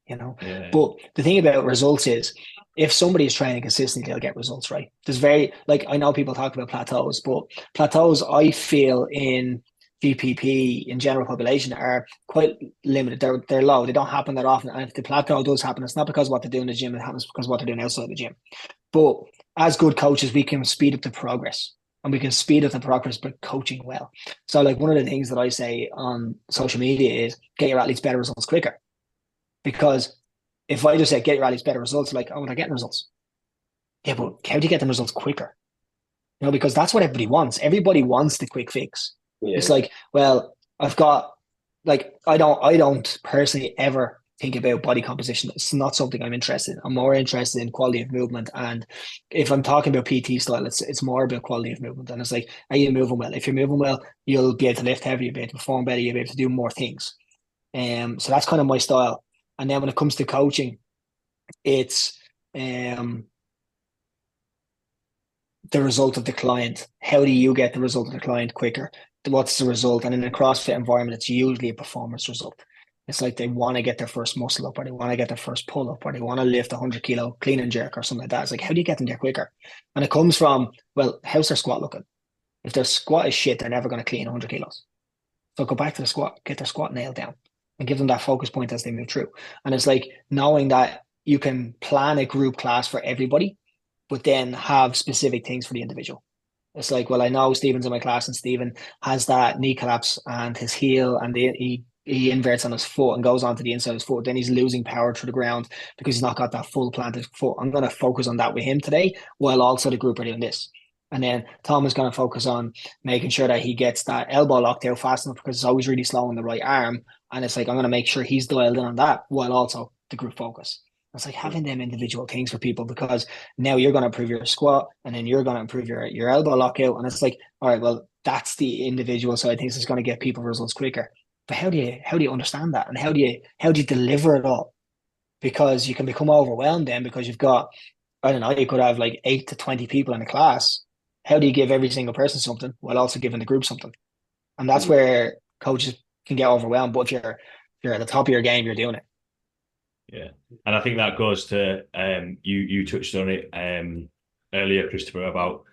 Yeah. But the thing about results is if somebody is training consistently, they'll get results, right? There's I know people talk about plateaus, but plateaus, I feel, in GPP in general population are quite limited. They're low. They don't happen that often. And if the plateau does happen, it's not because of what they do in the gym. It happens because of what they're doing outside the gym. But as good coaches, we can speed up the progress. And we can speed up the progress by coaching well. So like one of the things that I say on social media is get your athletes better results quicker. Because if I just say get your athletes better results, like, oh, they're getting results. Yeah, but how do you get them results quicker? Because that's what everybody wants. Everybody wants the quick fix. Yeah. It's like, well, I've got, like, I don't personally ever think about body composition. It's not something I'm interested in. I'm more interested in quality of movement. And if I'm talking about PT style, it's more about quality of movement. And it's like, are you moving well? If you're moving well, you'll be able to lift heavier, you'll be able to perform better, you'll be able to do more things. So that's kind of my style. And then when it comes to coaching, it's the result of the client. How do you get the result of the client quicker? What's the result? And in a CrossFit environment, it's usually a performance result. It's like they want to get their first muscle up, or they want to get their first pull up, or they want to lift 100 kilo clean and jerk or something like that. It's like, how do you get them there quicker? And it comes from, well, how's their squat looking? If their squat is shit, they're never going to clean 100 kilos. So go back to the squat, get their squat nailed down, and give them that focus point as they move through. And it's like knowing that you can plan a group class for everybody, but then have specific things for the individual. It's like, well, I know Stephen's in my class and Stephen has that knee collapse and his heel and he he inverts on his foot and goes onto the inside of his foot, then he's losing power to the ground because he's not got that full planted foot. I'm going to focus on that with him today, while also the group are doing this. And then Tom is going to focus on making sure that he gets that elbow locked out fast enough because it's always really slow on the right arm. And it's like, I'm going to make sure he's dialed in on that while also the group focus. It's like having them individual things for people, because now you're going to improve your squat and then you're going to improve your elbow lockout. And it's like, all right, well, that's the individual side of things that's going to get people results quicker. But how do you understand that? And how do you deliver it all? Because you can become overwhelmed then, because you've got, I don't know, you could have like 8 to 20 people in a class. How do you give every single person something while also giving the group something? And that's where coaches can get overwhelmed. But if you're at the top of your game, you're doing it. Yeah, and I think that goes to you touched on it earlier, Christopher, about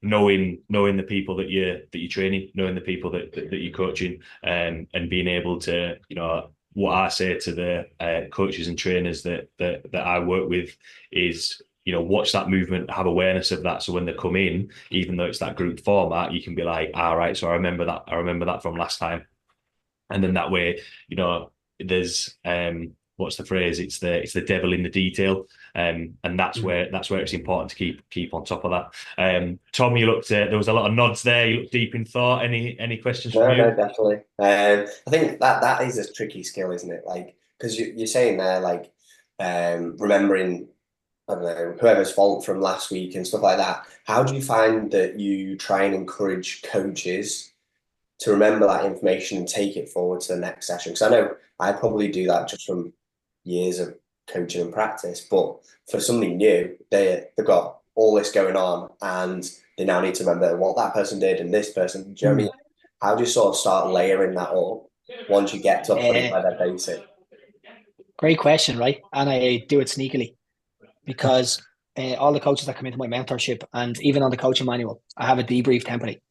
knowing the people that you're training, knowing the people that you're coaching, and being able to, what I say to the coaches and trainers that I work with is, watch that movement, have awareness of that. So when they come in, even though it's that group format, you can be like, all right, so I remember that from last time. And then that way, there's what's the phrase? It's the devil in the detail. And that's where it's important to keep on top of that. Tom, you looked there was a lot of nods there. You looked deep in thought. Any questions from you? No, definitely. I think that is a tricky skill, isn't it? Like, because you're saying there, like, remembering, I don't know, whoever's fault from last week and stuff like that. How do you find that you try and encourage coaches to remember that information and take it forward to the next session? Because I know I probably do that just from years of coaching and practice, but for something new, they've got all this going on and they now need to remember what that person did and this person. Do you know what I mean? How do you sort of start layering that up once you get to a point where they're basic? Great question, right? And I do it sneakily, because all the coaches that come into my mentorship, and even on the coaching manual, I have a debrief template.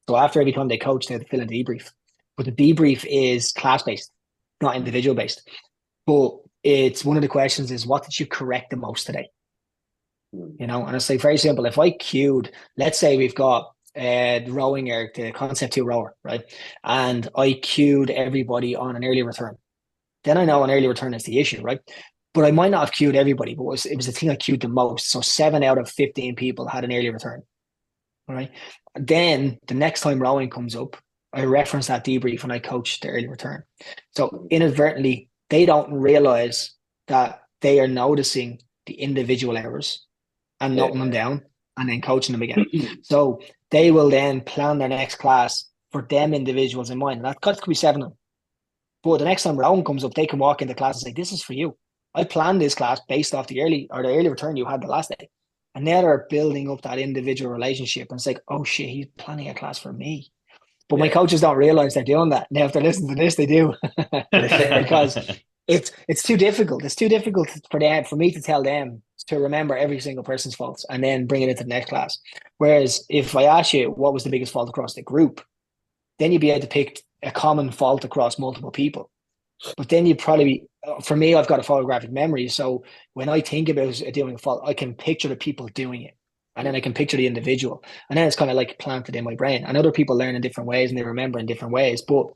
So after every time they coach, they have to fill in a debrief. But the debrief is class-based, not individual-based. But it's one of the questions is, what did you correct the most today? And it's like very simple. If I cued, let's say we've got the rowing, or the concept 2 rower, right? And I cued everybody on an early return. Then I know an early return is the issue, right? But I might not have cued everybody, but it was the thing I cued the most. So 7 out of 15 people had an early return. All right. Then the next time rowing comes up, I reference that debrief and I coach the early return. So inadvertently, they don't realize that they are noticing the individual errors and noting them down and then coaching them again. So they will then plan their next class for them individuals in mind. And that could be 7 of them. But the next time rowing comes up, they can walk into class and say, this is for you. I planned this class based off the early return you had the last day. And now they're building up that individual relationship. And it's like, oh shit, he's planning a class for me. But my coaches don't realize they're doing that. Now, if they're listening to this, they do. Because it's too difficult. It's too difficult for me to tell them to remember every single person's faults and then bring it into the next class. Whereas if I ask you what was the biggest fault across the group, then you'd be able to pick a common fault across multiple people. But then you'd probably for me, I've got a photographic memory. So when I think about doing a fault, I can picture the people doing it. And then I can picture the individual. And then it's kind of like planted in my brain. And other people learn in different ways and they remember in different ways. But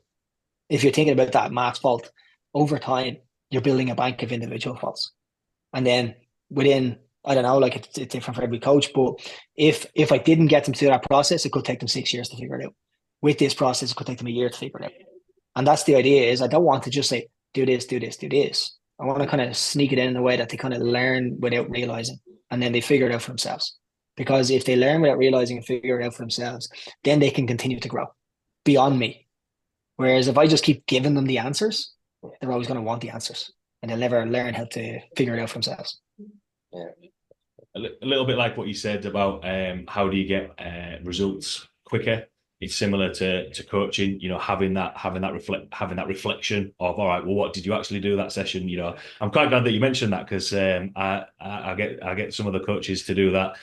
if you're thinking about that mass fault, over time, you're building a bank of individual faults. And then within, I don't know, like it's different for every coach. But if I didn't get them through that process, it could take them 6 years to figure it out. With this process, it could take them a year to figure it out. And that's the idea is I don't want to just say, do this, do this, do this. I want to kind of sneak it in a way that they kind of learn without realizing. And then they figure it out for themselves. Because if they learn without realizing and figure it out for themselves, then they can continue to grow beyond me. Whereas if I just keep giving them the answers, they're always going to want the answers and they'll never learn how to figure it out for themselves. Yeah. A little bit like what you said about how do you get results quicker. It's similar to coaching, having that reflection of, all right, well, what did you actually do that session? I'm quite glad that you mentioned that because I get some of the coaches to do that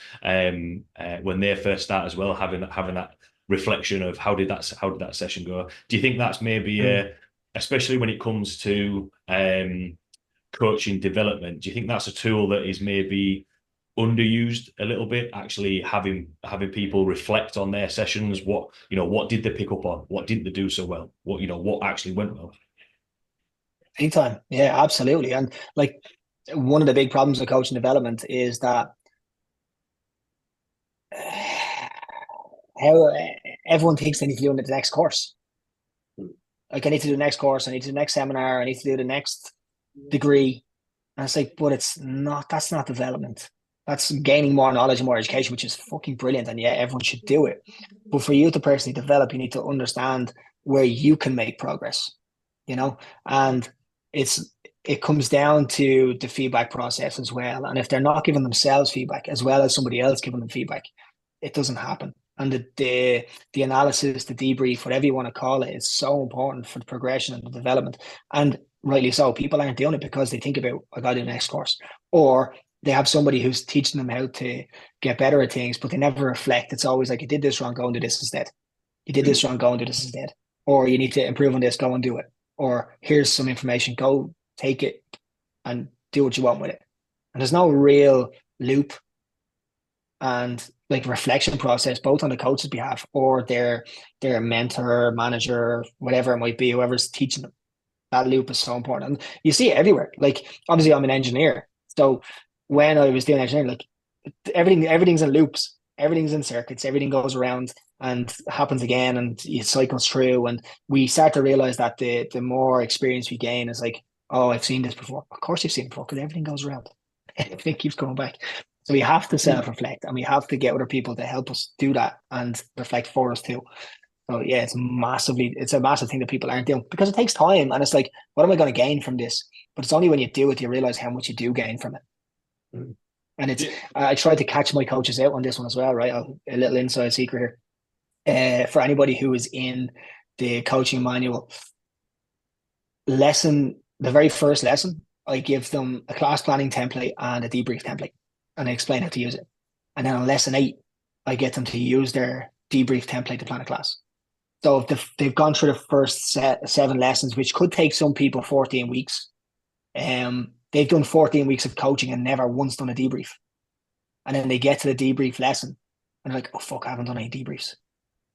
when they first start as well, having that reflection of how did that session go? Do you think that's maybe especially when it comes to coaching development? Do you think that's a tool that is maybe underused a little bit, actually having people reflect on their sessions? What did they pick up on? What didn't they do so well? What actually went well? Anytime. Yeah, absolutely. And like one of the big problems with coaching development is that how everyone thinks they need to do the next course. Like I need to do the next course, I need to do the next seminar, I need to do the next degree. And it's like, but it's not, that's not development. That's gaining more knowledge and more education, which is fucking brilliant. And yeah, everyone should do it. But for you to personally develop, you need to understand where you can make progress, you know? And it's it comes down to the feedback process as well. And if they're not giving themselves feedback as well as somebody else giving them feedback, it doesn't happen. And the analysis, the debrief, whatever you want to call it, is so important for the progression and the development. And rightly so. People aren't doing it because they think about, I got to do the next course, or they have somebody who's teaching them how to get better at things, but they never reflect. It's always like, you did this wrong, go and do this instead. You did this wrong, go and do this instead. Or you need to improve on this, go and do it. Or here's some information, go take it and do what you want with it. And there's no real loop and like reflection process, both on the coach's behalf or their mentor, manager, whatever it might be, whoever's teaching them. That loop is so important. And you see it everywhere. Like obviously I'm an engineer. So when I was doing engineering, like everything's in loops, everything's in circuits, everything goes around and happens again and it cycles through. And we start to realize that the more experience we gain is like, oh, I've seen this before. Of course you've seen it before, because everything goes around. Everything keeps going back. So we have to self-reflect and we have to get other people to help us do that and reflect for us too. So yeah, it's a massive thing that people aren't doing because it takes time. And it's like, what am I going to gain from this? But it's only when you do it, you realize how much you do gain from it. And it's, I tried to catch my coaches out on this one as well, right? A little inside secret here. For anybody who is in the coaching manual, the very first lesson, I give them a class planning template and a debrief template, and I explain how to use it. And then on lesson 8, I get them to use their debrief template to plan a class. So if they've gone through the first 7 lessons, which could take some people 14 weeks, they've done 14 weeks of coaching and never once done a debrief. And then they get to the debrief lesson and they're like, oh, fuck, I haven't done any debriefs.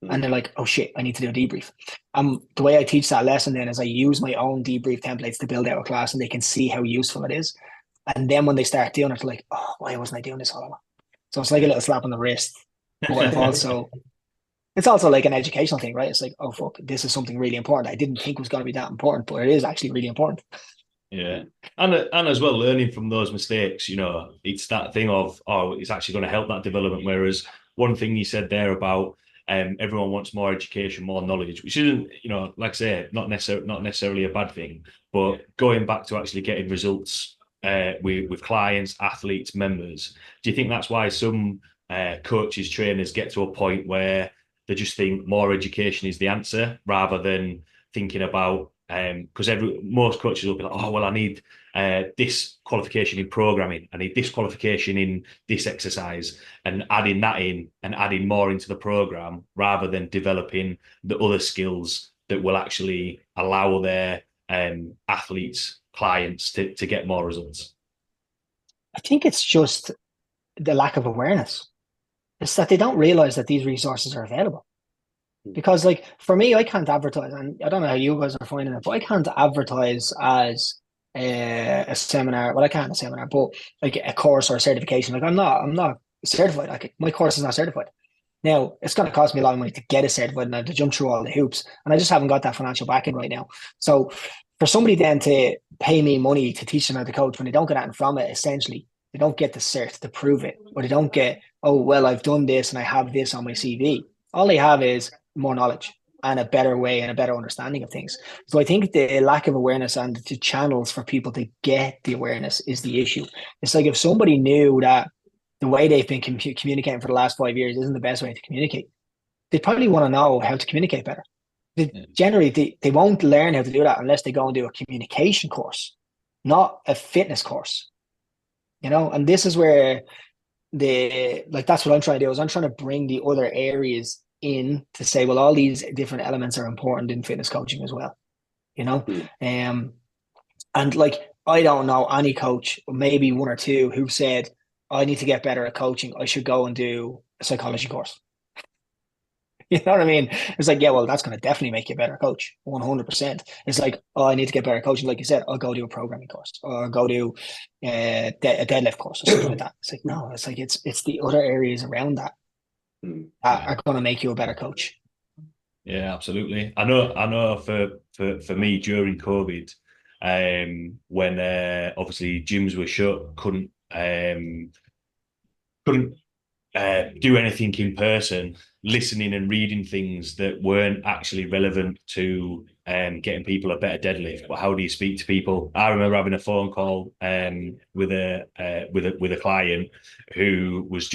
And they're like, oh, shit, I need to do a debrief. The way I teach that lesson then is I use my own debrief templates to build out a class and they can see how useful it is. And then when they start doing it, they're like, oh, why wasn't I doing this all along? So it's like a little slap on the wrist. But it's also like an educational thing, right? It's like, oh, fuck, this is something really important. I didn't think was going to be that important, but it is actually really important. Yeah. And as well, learning from those mistakes, it's that thing of, oh, it's actually going to help that development. Whereas one thing you said there about everyone wants more education, more knowledge, which isn't, like I say, not necessarily a bad thing, but going back to actually getting results with clients, athletes, members, do you think that's why some coaches, trainers get to a point where they just think more education is the answer rather than thinking about, because most coaches will be like, oh, well, I need this qualification in programming, I need this qualification in this exercise, and adding that in and adding more into the program rather than developing the other skills that will actually allow their athletes, clients to get more results. I think it's just the lack of awareness. It's that they don't realize that these resources are available. Because like for me, I can't advertise, and I don't know how you guys are finding it, but I can't advertise as a seminar. Well, I can't a seminar, but like a course or a certification. Like I'm not certified. Like my course is not certified. Now it's going to cost me a lot of money to get it certified and I have to jump through all the hoops, and I just haven't got that financial backing right now. So for somebody then to pay me money to teach them how to coach when they don't get anything from it, essentially they don't get the cert to prove it, or they don't get, oh well, I've done this and I have this on my CV. All they have is more knowledge and a better way and a better understanding of things. So I think the lack of awareness and the channels for people to get the awareness is the issue. It's like if somebody knew that the way they've been communicating for the last 5 years isn't the best way to communicate, they probably want to know how to communicate better. Generally, they won't learn how to do that unless they go and do a communication course, not a fitness course. And this is where that's what I'm trying to do, is I'm trying to bring the other areas in to say, well, all these different elements are important in fitness coaching as well, and like I don't know any coach, maybe one or two, who said, I need to get better at coaching, I should go and do a psychology course. You know what I mean? It's like, yeah, well, that's going to definitely make you a better coach, 100%. It's like, oh, I need to get better coaching. Like you said, I'll go do a programming course or go do a deadlift course or something like that. It's like, no, it's like, it's the other areas around that are going to make you a better coach. Yeah, absolutely. I know for me during COVID, when obviously gyms were shut, couldn't do anything in person, listening and reading things that weren't actually relevant to getting people a better deadlift. But how do you speak to people? I remember having a phone call with a client who was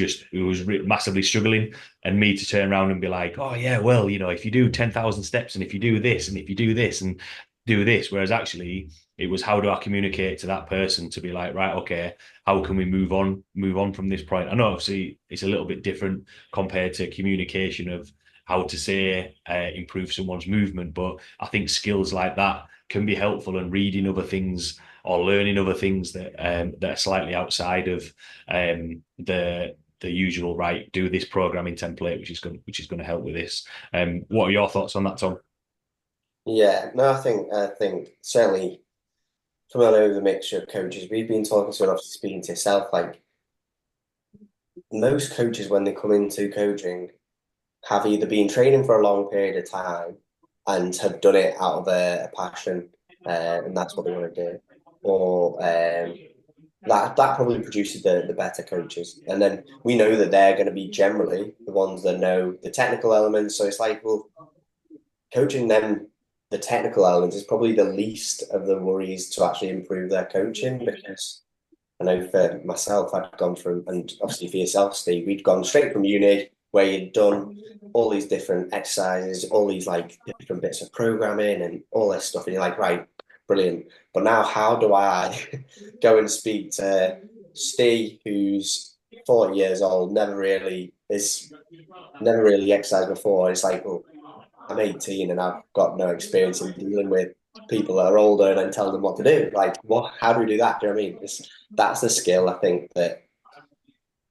massively struggling, and me to turn around and be like, oh yeah, well, if you do 10,000 steps, and if you do this, and if you do this, and do this, whereas actually it was, how do I communicate to that person to be like, right, okay, how can we move on from this point? I know obviously it's a little bit different compared to communication of how to say improve someone's movement, but I think skills like that can be helpful, and reading other things or learning other things that are slightly outside of the usual, right, do this programming template, which is going to help with this. What are your thoughts on that, Tom? Yeah, no, I think certainly coming over the mixture of coaches we've been talking to, and obviously speaking to yourself, like most coaches when they come into coaching have either been training for a long period of time and have done it out of a passion, and that's what they want to do, or that probably produces the better coaches. And then we know that they're going to be generally the ones that know the technical elements. So it's like, well, coaching them the technical elements is probably the least of the worries to actually improve their coaching, because I know for myself, I'd gone from, and obviously for yourself, Steve, we'd gone straight from uni where you'd done all these different exercises, all these like different bits of programming and all this stuff. And you're like, right, brilliant. But now how do I go and speak to Steve, who's 40 years old, never really exercised before? It's like, well, I'm 18 and I've got no experience in dealing with people that are older and then tell them what to do. Like, what? How do we do that? Do you know what I mean? That's the skill I think that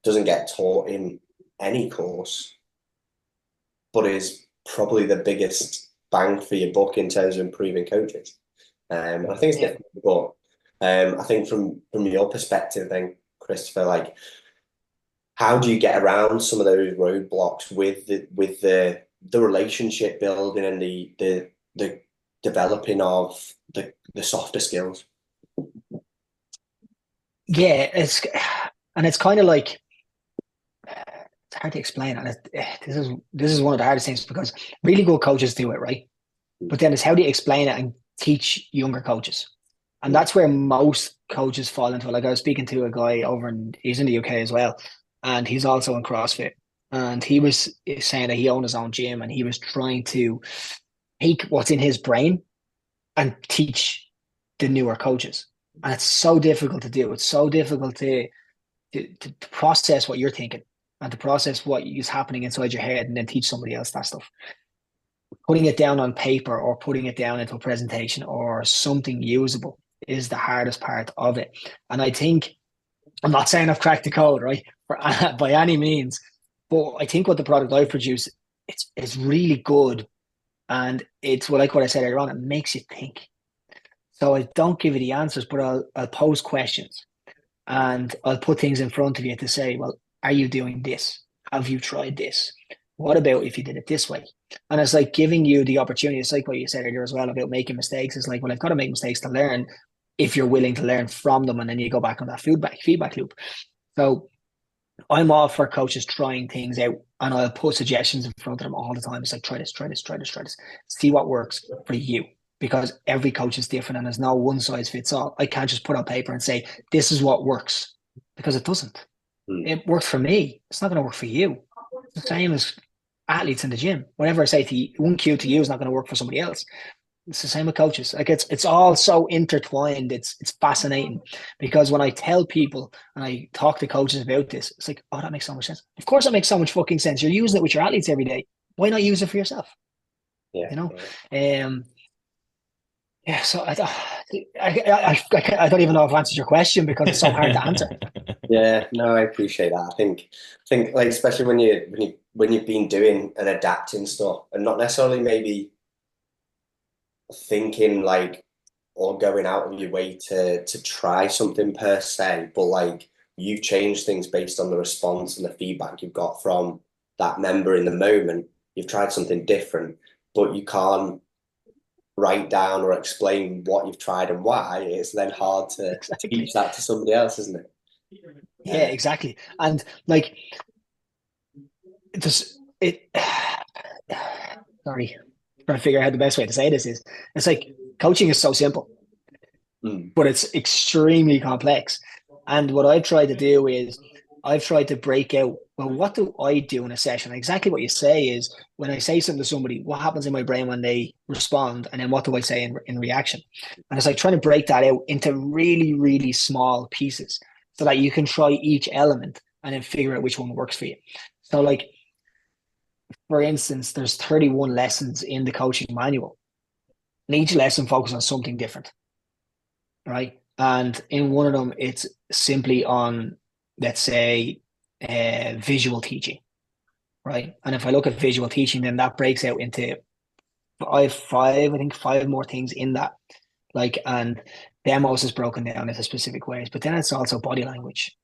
doesn't get taught in any course, but is probably the biggest bang for your buck in terms of improving coaches. I think it's different, but I think from your perspective, then Christopher, like, how do you get around some of those roadblocks with the relationship building and the developing of the softer skills? Yeah, it's kind of like, it's hard to explain, and this is one of the hardest things, because really good coaches do it right, but then it's how do you explain it and teach younger coaches, and that's where most coaches fall into it. Like I was speaking to a guy he's in the UK as well, and he's also in CrossFit, and he was saying that he owned his own gym, and he was trying to take what's in his brain and teach the newer coaches, and it's so difficult to do. It's so difficult to process what you're thinking and to process what is happening inside your head, and then teach somebody else that stuff. Putting it down on paper or putting it down into a presentation or something usable is the hardest part of it. And I think, I'm not saying I've cracked the code, right, by any means, but I think what the product I've produced, it's really good, and it's like what I said earlier on. It makes you think. So I don't give you the answers, but I'll pose questions, and I'll put things in front of you to say, well, are you doing this? Have you tried this? What about if you did it this way? And it's like giving you the opportunity. It's like what you said earlier as well about making mistakes. It's like, well, I've got to make mistakes to learn, if you're willing to learn from them, and then you go back on that feedback loop. So I'm all for coaches trying things out, and I'll put suggestions in front of them all the time. It's like, try this, try this, try this, try this. See what works for you, because every coach is different and there's no one size fits all. I can't just put on paper and say, this is what works, because it doesn't. It works for me. It's not going to work for you. It's the same as athletes in the gym. Whatever I say to you, one cue to you is not going to work for somebody else. It's the same with coaches. Like it's all so intertwined. It's fascinating, because when I tell people and I talk to coaches about this, it's like, oh, that makes so much sense. Of course, it makes so much fucking sense. You're using it with your athletes every day. Why not use it for yourself? Yeah, you know. Yeah, so I don't even know if I've answered your question, because it's so hard to answer. Yeah, no, I appreciate that. I think like, especially when you're when you've been doing and adapting stuff and not necessarily maybe thinking like or going out of your way to try something per se, but like you've changed things based on the response and the feedback you've got from that member in the moment. You've tried something different, but you can't write down or explain what you've tried and why. It's then hard to teach that to somebody else, isn't it? Yeah, exactly. And like it sorry, trying to figure out how the best way to say this is. It's like coaching is so simple, but it's extremely complex. And what I've tried to do is I've tried to break out, well, what do I do in a session? Exactly what you say is when I say something to somebody, what happens in my brain when they respond? And then what do I say in reaction? And it's like trying to break that out into really, really small pieces so that you can try each element and then figure out which one works for you. So like, for instance, there's 31 lessons in the coaching manual. And each lesson focuses on something different, right? And in one of them, it's simply on, let's say, visual teaching, right? And if I look at visual teaching, then that breaks out into five more things in that. Like, and demos is broken down into specific ways, but then it's also body language,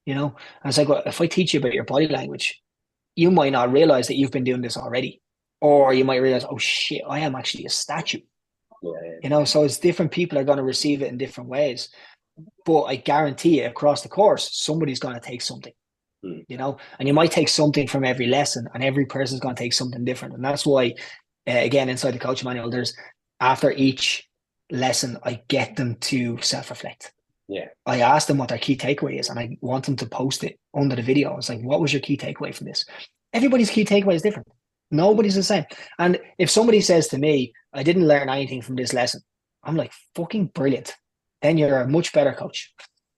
And it's like, well, if I teach you about your body language, you might not realize that you've been doing this already. Or you might realize, oh shit, I am actually a statue. Yeah. So it's different people are going to receive it in different ways. But I guarantee you across the course, somebody's going to take something, and you might take something from every lesson and every person's going to take something different. And that's why, again, inside the coaching manual, there's after each lesson, I get them to self-reflect. Yeah. I ask them what their key takeaway is and I want them to post it under the video. It's like, what was your key takeaway from this? Everybody's key takeaway is different. Nobody's the same. And if somebody says to me, I didn't learn anything from this lesson, I'm like, fucking brilliant. Then you're a much better coach.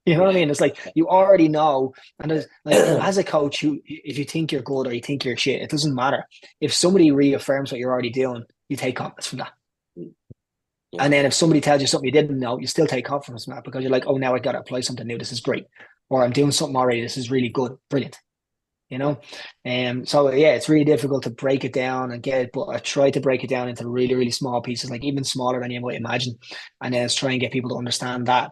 You know what I mean? It's like you already know. And like as a coach, if you think you're good or you think you're shit, it doesn't matter. If somebody reaffirms what you're already doing, you take confidence from that. Yeah. And then if somebody tells you something you didn't know, you still take confidence from that because you're like, oh, now I got to apply something new. This is great. Or I'm doing something already. This is really good. Brilliant. So yeah, it's really difficult to break it down and get it, but I try to break it down into really, really small pieces, like even smaller than you might imagine. And then it's try and get people to understand that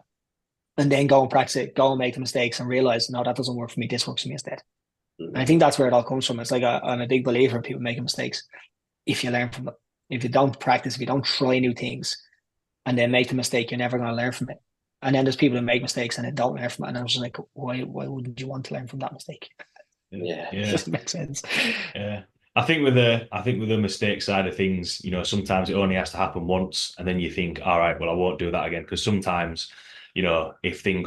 and then go and practice it, go and make the mistakes and realize, no, that doesn't work for me. This works for me instead. And I think that's where it all comes from. It's like I'm a big believer in people making mistakes if you learn from them. If you don't practice, if you don't try new things and then make the mistake, you're never going to learn from it. And then there's people who make mistakes and they don't learn from it. And I was just like, why wouldn't you want to learn from that mistake? Yeah. It doesn't make sense. Yeah. I think with the mistake side of things, sometimes it only has to happen once, and then you think, all right, well, I won't do that again. Because sometimes, if anything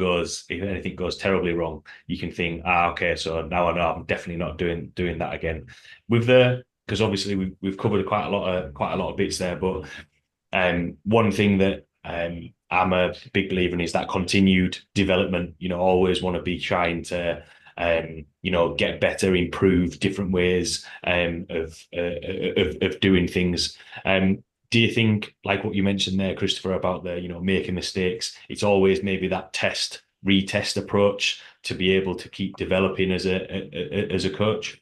goes terribly wrong, you can think, okay, so now I know I'm definitely not doing that again. Because obviously we've covered quite a lot of bits there, but one thing that I'm a big believer in is that continued development. Always want to be trying to get better, improve different ways of doing things. Do you think, like what you mentioned there, Christopher, about the making mistakes, it's always maybe that retest approach to be able to keep developing as a coach?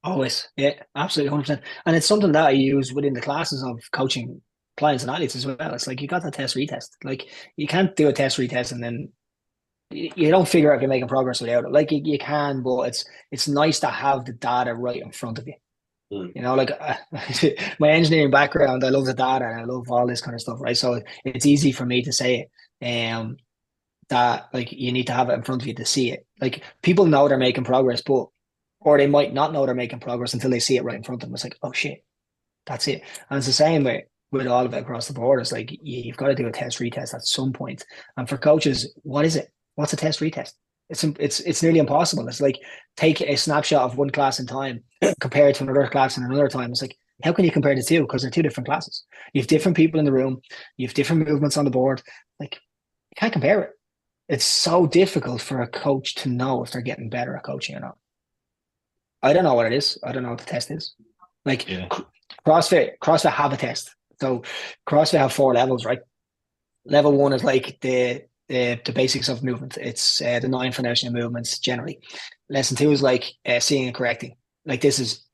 Always, yeah, absolutely, 100%. And it's something that I use within the classes of coaching clients and athletes as well. It's like you got to test retest. Like you can't do a test retest and then you don't figure out if you're making progress without it. Like you can, but it's nice to have the data right in front of you. Like my engineering background, I love the data and I love all this kind of stuff, right? So it's easy for me to say it. That like you need to have it in front of you to see it. Like people know they're making progress, or they might not know they're making progress until they see it right in front of them. It's like, oh shit, that's it. And it's the same with all of it across the board. It's like you've got to do a test retest at some point. And for coaches, what is it? What's a test retest? It's nearly impossible. It's like take a snapshot of one class in time, compare it to another class in another time. It's like, how can you compare the two? Because they're two different classes. You have different people in the room. You have different movements on the board. Like you can't compare it. It's so difficult for a coach to know if they're getting better at coaching or not. I don't know what it is. I don't know what the test is. Like CrossFit have a test. So CrossFit have 4 levels, right? Level 1 is like the basics of movement. It's the 9 foundational movements generally. Lesson 2 is like seeing and correcting. like this is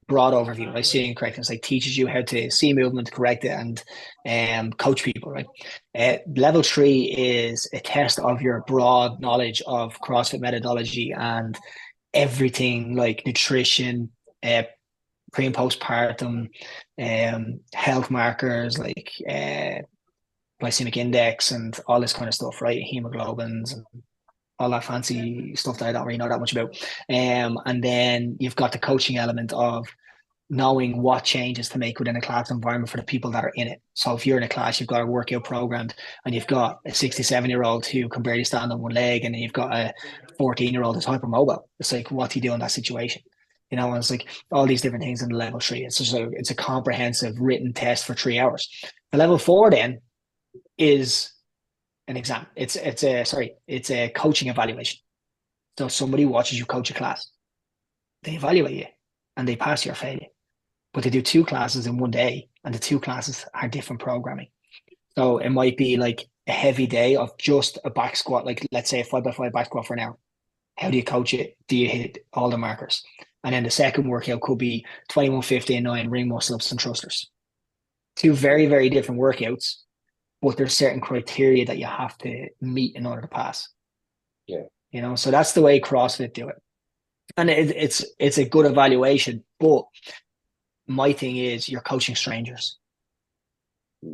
broad overview, right? Seeing and correcting. It's like teaches you how to see movement, correct it, and coach people, right? Level 3 is a test of your broad knowledge of CrossFit methodology and everything like nutrition, pre and postpartum, health markers like glycemic index and all this kind of stuff, right? Hemoglobins and all that fancy stuff that I don't really know that much about. And then you've got the coaching element of knowing what changes to make within a class environment for the people that are in it. So if you're in a class, you've got a workout programmed and you've got a 67-year-old who can barely stand on one leg, and then you've got a 14-year-old who's hypermobile. It's like, what do you do in that situation? You know, and it's like all these different things in the level 3. It's just it's a comprehensive written test for 3 hours. The level 4 then is an exam. It's a coaching evaluation. So somebody watches you coach a class, they evaluate you, and they pass you or fail you. But they do 2 classes in one day, and the 2 classes are different programming. So it might be like a heavy day of just a back squat, like let's say a 5x5 back squat for an hour. How do you coach it? Do you hit all the markers? And then the second workout could be 21, 15, 9 ring muscle ups and thrusters. 2 very, very different workouts, but there's certain criteria that you have to meet in order to pass. Yeah. You know, so that's the way CrossFit do it. And it's a good evaluation, but my thing is you're coaching strangers.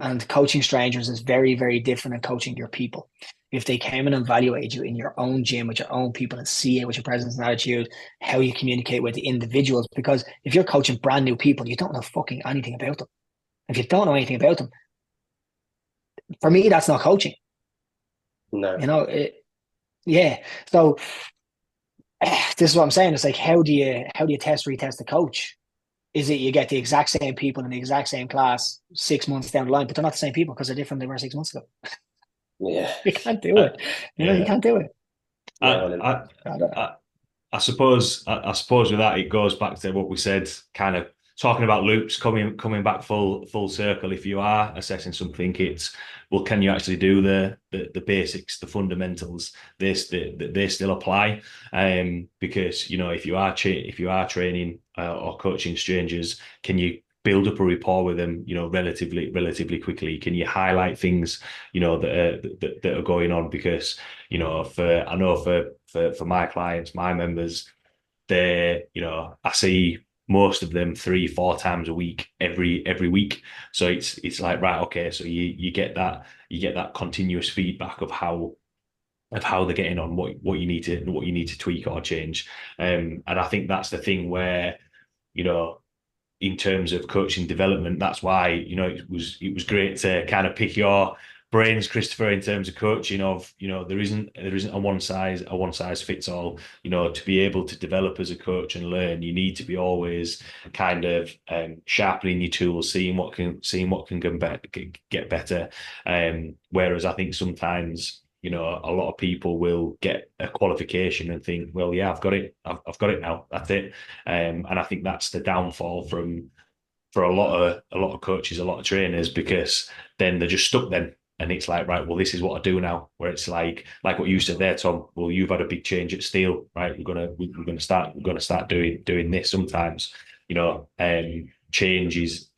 And coaching strangers is very, very different than coaching your people. If they came in and evaluated you in your own gym with your own people and see it with your presence and attitude, how you communicate with the individuals, because if you're coaching brand new people, you don't know fucking anything about them. If you don't know anything about them, for me, that's not coaching. No. You know, yeah. So this is what I'm saying. It's like, how do you retest the coach? Is it you get the exact same people in the exact same class 6 months down the line, but they're not the same people because they're different than they were 6 months ago. Yeah. You can't do it. You know, you can't do it. I suppose with that it goes back to what we said, kind of talking about loops, coming back full circle. If you are assessing something, it's, well, can you actually do the basics, the fundamentals? They still apply, because you know, if you are training or coaching strangers, can you build up a rapport with them, you know, relatively quickly? Can you highlight things, you know, that are going on? Because, you know, for my clients, my members, they, you know, I see most of them 3-4 times a week, every week. So it's like, right, okay, so you get that continuous feedback of how they're getting on, what you need to tweak or change. And I think that's the thing where, you know, in terms of coaching development, that's why, you know, it was great to kind of pick your brains, Christopher, in terms of coaching. Of, you know, there isn't a one size fits all. You know, to be able to develop as a coach and learn, you need to be always kind of sharpening your tools, seeing what can get better. Whereas I think sometimes, you know, a lot of people will get a qualification and think, well, yeah, I've got it now, that's it. And I think that's the downfall for a lot of coaches, a lot of trainers, because then they're just stuck then. And it's like, right, well, this is what I do now. Where it's like what you said there, Tom. Well, you've had a big change at Steel, right? We're gonna start doing this sometimes. You know, change has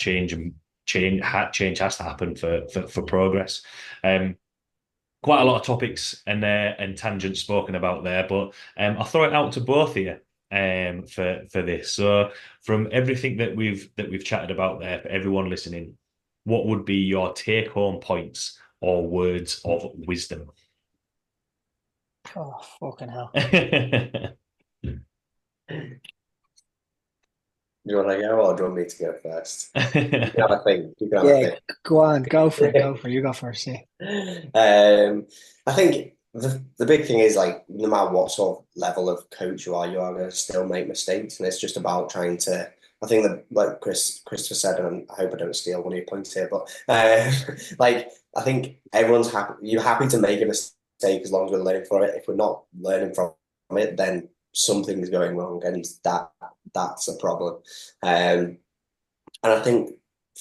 to happen for progress. Quite a lot of topics and tangents spoken about there, but I'll throw it out to both of you for this. So from everything that we've chatted about there, for everyone listening, what would be your take home points or words of wisdom? Oh, fucking hell. Do you want to go, or do you want me to go first? You can have a think. Go on, go for it. You go first. Yeah. I think the big thing is, like, no matter what sort of level of coach you are going to still make mistakes, and it's just about trying to. I think that, like Christopher said, and I hope I don't steal one of your points here, but like, I think everyone's happy. You're happy to make a mistake as long as we're learning from it. If we're not learning from it, then something's going wrong, and that's a problem. And I think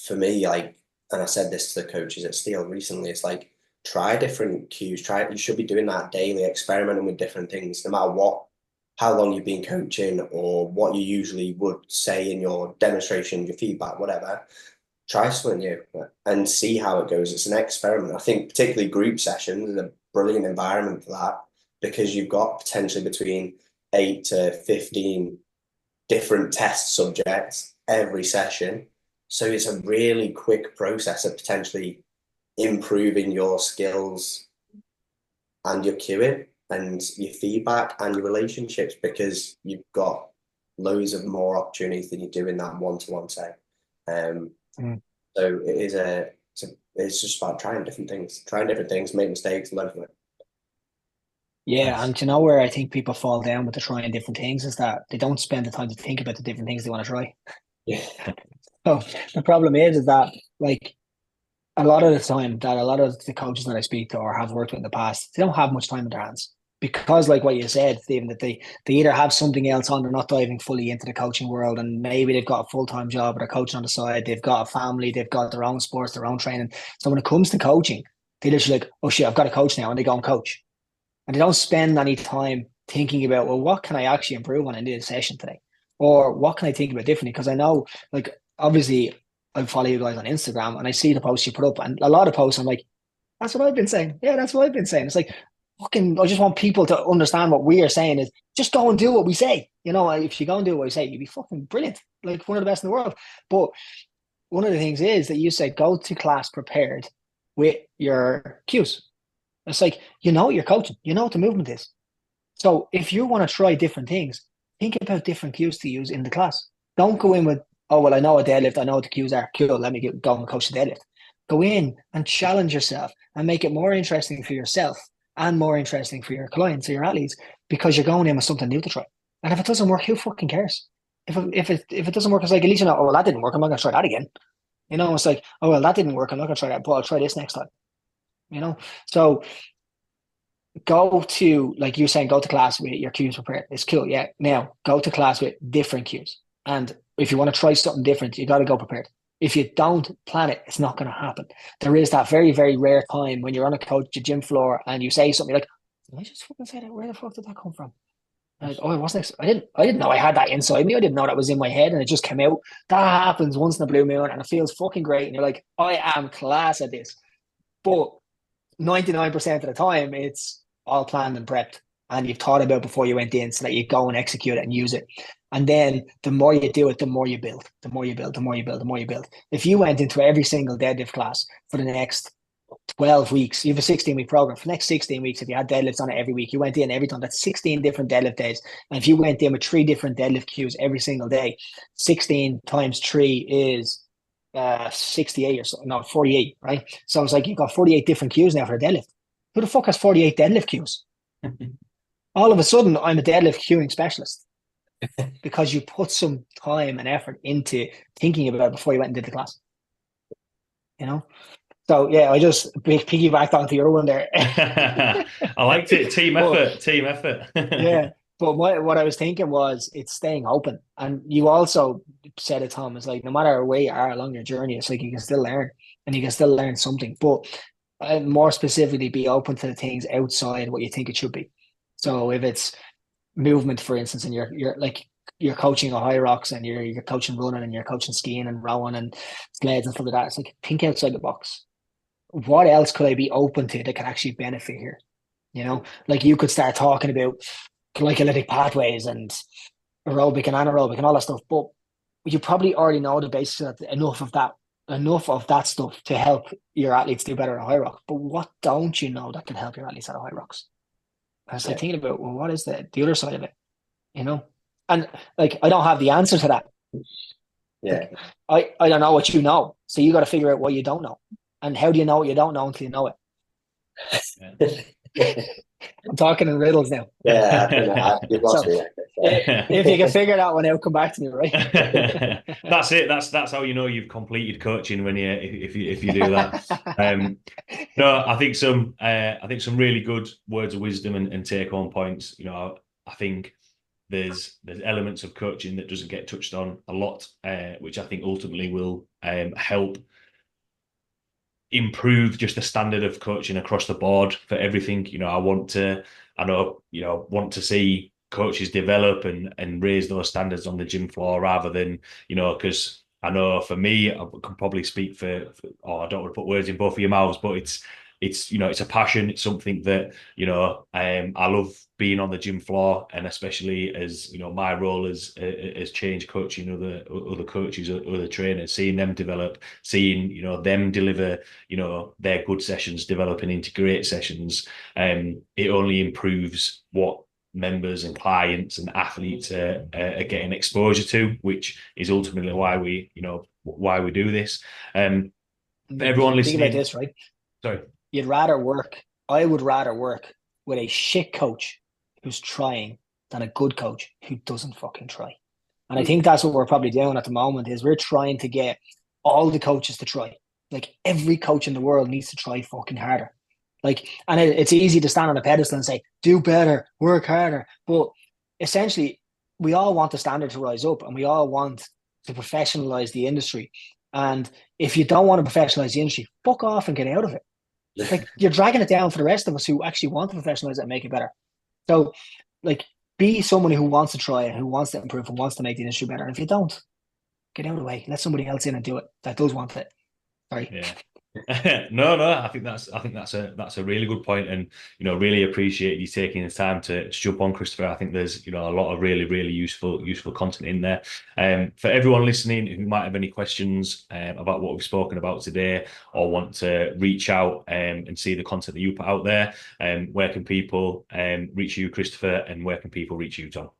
for me, like, and I said this to the coaches at Steel recently, it's like, try different cues. You should be doing that daily, experimenting with different things, no matter what how long you've been coaching or what you usually would say in your demonstration, your feedback, whatever. Try something new and see how it goes. It's an experiment. I think particularly group sessions is a brilliant environment for that, because you've got potentially between 8 to 15 different test subjects every session. So it's a really quick process of potentially improving your skills and your cueing and your feedback and your relationships, because you've got loads of more opportunities than you do in that one-to-one set. So it's just about trying different things, make mistakes, learn from it. Yeah, and you know where I think people fall down with the trying different things is that they don't spend the time to think about the different things they want to try. Yeah. So the problem is that like a lot of the time that a lot of the coaches that I speak to or have worked with in the past, they don't have much time in their hands because, like what you said, Stephen, that they either have something else on, they're not diving fully into the coaching world, and maybe they've got a full-time job or they're coaching on the side, they've got a family, they've got their own sports, their own training. So when it comes to coaching, they literally like, oh shit, I've got a coach now, and they go and coach, and they don't spend any time thinking about, well, what can I actually improve on in this session today, or what can I think about differently? Because I know, like, obviously, I follow you guys on Instagram and I see the posts you put up, and a lot of posts I'm like, that's what I've been saying. Yeah, that's what I've been saying. It's like, fucking, I just want people to understand what we are saying is just go and do what we say. You know, if you go and do what we say, you'd be fucking brilliant, like one of the best in the world. But one of the things is that you say go to class prepared with your cues. It's like, you know what you're coaching, you know what the movement is. So if you want to try different things, think about different cues to use in the class. Don't go in with, oh, well, I know a deadlift, I know what the cues are. Cool, let me go and coach the deadlift. Go in and challenge yourself and make it more interesting for yourself and more interesting for your clients or your athletes, because you're going in with something new to try. And if it doesn't work, who fucking cares? If it doesn't work, it's like, at least you know, oh, well, that didn't work, I'm not going to try that again. You know, it's like, oh, well, that didn't work, I'm not going to try that, but I'll try this next time. You know, so go to, like you're saying, go to class with your cues prepared. It's cool. Yeah. Now go to class with different cues. And if you want to try something different, you got to go prepared. If you don't plan it, it's not going to happen. There is that very, very rare time when you're on a coach, a gym floor, and you say something like, did I just fucking say that? Where the fuck did that come from? Like, oh, it wasn't. I didn't know I had that inside me. I didn't know that was in my head, and it just came out. That happens once in a blue moon, and it feels fucking great. And you're like, I am class at this. But 99% of the time, it's all planned and prepped, and you've thought about before you went in, so that you go and execute it and use it. And then the more you do it, the more you build, the more you build, the more you build, the more you build. If you went into every single deadlift class for the next 12 weeks, you have a 16-week program. For the next 16 weeks, if you had deadlifts on it every week, you went in every time, that's 16 different deadlift days. And if you went in with 3 different deadlift cues every single day, 16 times 3 is 68 or so, no, 48, right? So it's like you've got 48 different cues now for a deadlift. Who the fuck has 48 deadlift cues? All of a sudden, I'm a deadlift cueing specialist because you put some time and effort into thinking about it before you went and did the class. You know? So yeah, I just piggybacked onto your one there. I liked it. Team effort. Team effort. Yeah. But what I was thinking was it's staying open. And you also said it, Tom, it's like no matter where you are along your journey, it's like you can still learn and you can still learn something. But more specifically, be open to the things outside what you think it should be. So if it's movement, for instance, and you're coaching a high rocks and you're coaching running and you're coaching skiing and rowing and sleds and stuff like that, it's like think outside the box. What else could I be open to that can actually benefit here? You know, like you could start talking about glycolytic pathways and aerobic and anaerobic and all that stuff, but you probably already know the basics of enough of that stuff to help your athletes do better at high rock. But what don't you know that can help your athletes at high rocks? I was like thinking about, well, what is the other side of it? You know, and like I don't have the answer to that. Yeah, like, I don't know what you know, so you got to figure out what you don't know, and how do you know what you don't know until you know it? I'm talking in riddles now. Yeah, you've lost me. If you can figure that one out, come back to me, right? That's it. That's how you know you've completed coaching when if you do that. No, I think some really good words of wisdom and take home points. You know, I think there's elements of coaching that doesn't get touched on a lot, which I think ultimately will help improve just the standard of coaching across the board for everything. You know, want to see coaches develop and raise those standards on the gym floor, rather than, because I know for me, I can probably speak or I don't want to put words in both of your mouths, but it's it's a passion. It's something that I love being on the gym floor, and especially as my role as change coaching other coaches, other trainers, seeing them develop, seeing them deliver their good sessions, developing into great sessions. It only improves what members and clients and athletes are getting exposure to, which is ultimately why we do this. For everyone Think about listening, this, right? sorry. I would rather work with a shit coach who's trying than a good coach who doesn't fucking try. And I think that's what we're probably doing at the moment, is we're trying to get all the coaches to try. Like, every coach in the world needs to try fucking harder. Like, and it's easy to stand on a pedestal and say, do better, work harder. But essentially, we all want the standard to rise up, and we all want to professionalize the industry. And if you don't want to professionalize the industry, fuck off and get out of it. Like, you're dragging it down for the rest of us who actually want to professionalize it and make it better. So, like, be someone who wants to try it, who wants to improve, and wants to make the industry better. And if you don't, get out of the way. Let somebody else in and do it that does want it. Sorry. Yeah. No, I think that's a really good point, and really appreciate you taking the time to jump on, Christopher. I think there's a lot of really useful content in there. For everyone listening who might have any questions about what we've spoken about today, or want to reach out and see the content that you put out there, where can people reach you, Christopher, and where can people reach you, Tom?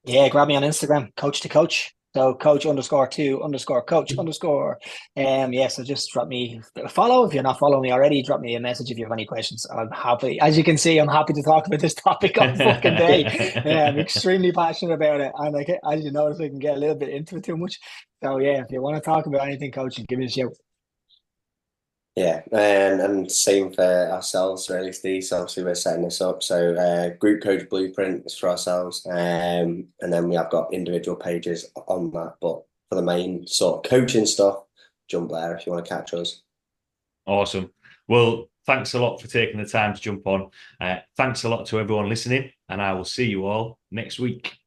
Yeah, grab me on Instagram, coach to coach. So coach_2_coach_. So just drop me a follow. If you're not following me already, drop me a message if you have any questions. I'm happy. As you can see, I'm happy to talk about this topic all fucking day. Yeah, I'm extremely passionate about it. And as you notice, I can get a little bit into it too much. So yeah, if you want to talk about anything coaching, give me a shout. Yeah, and same for ourselves, really, Steve. So obviously we're setting this up. So group coach blueprint is for ourselves, and then we have got individual pages on that. But for the main sort of coaching stuff, jump there if you want to catch us. Awesome. Well, thanks a lot for taking the time to jump on. Thanks a lot to everyone listening, and I will see you all next week.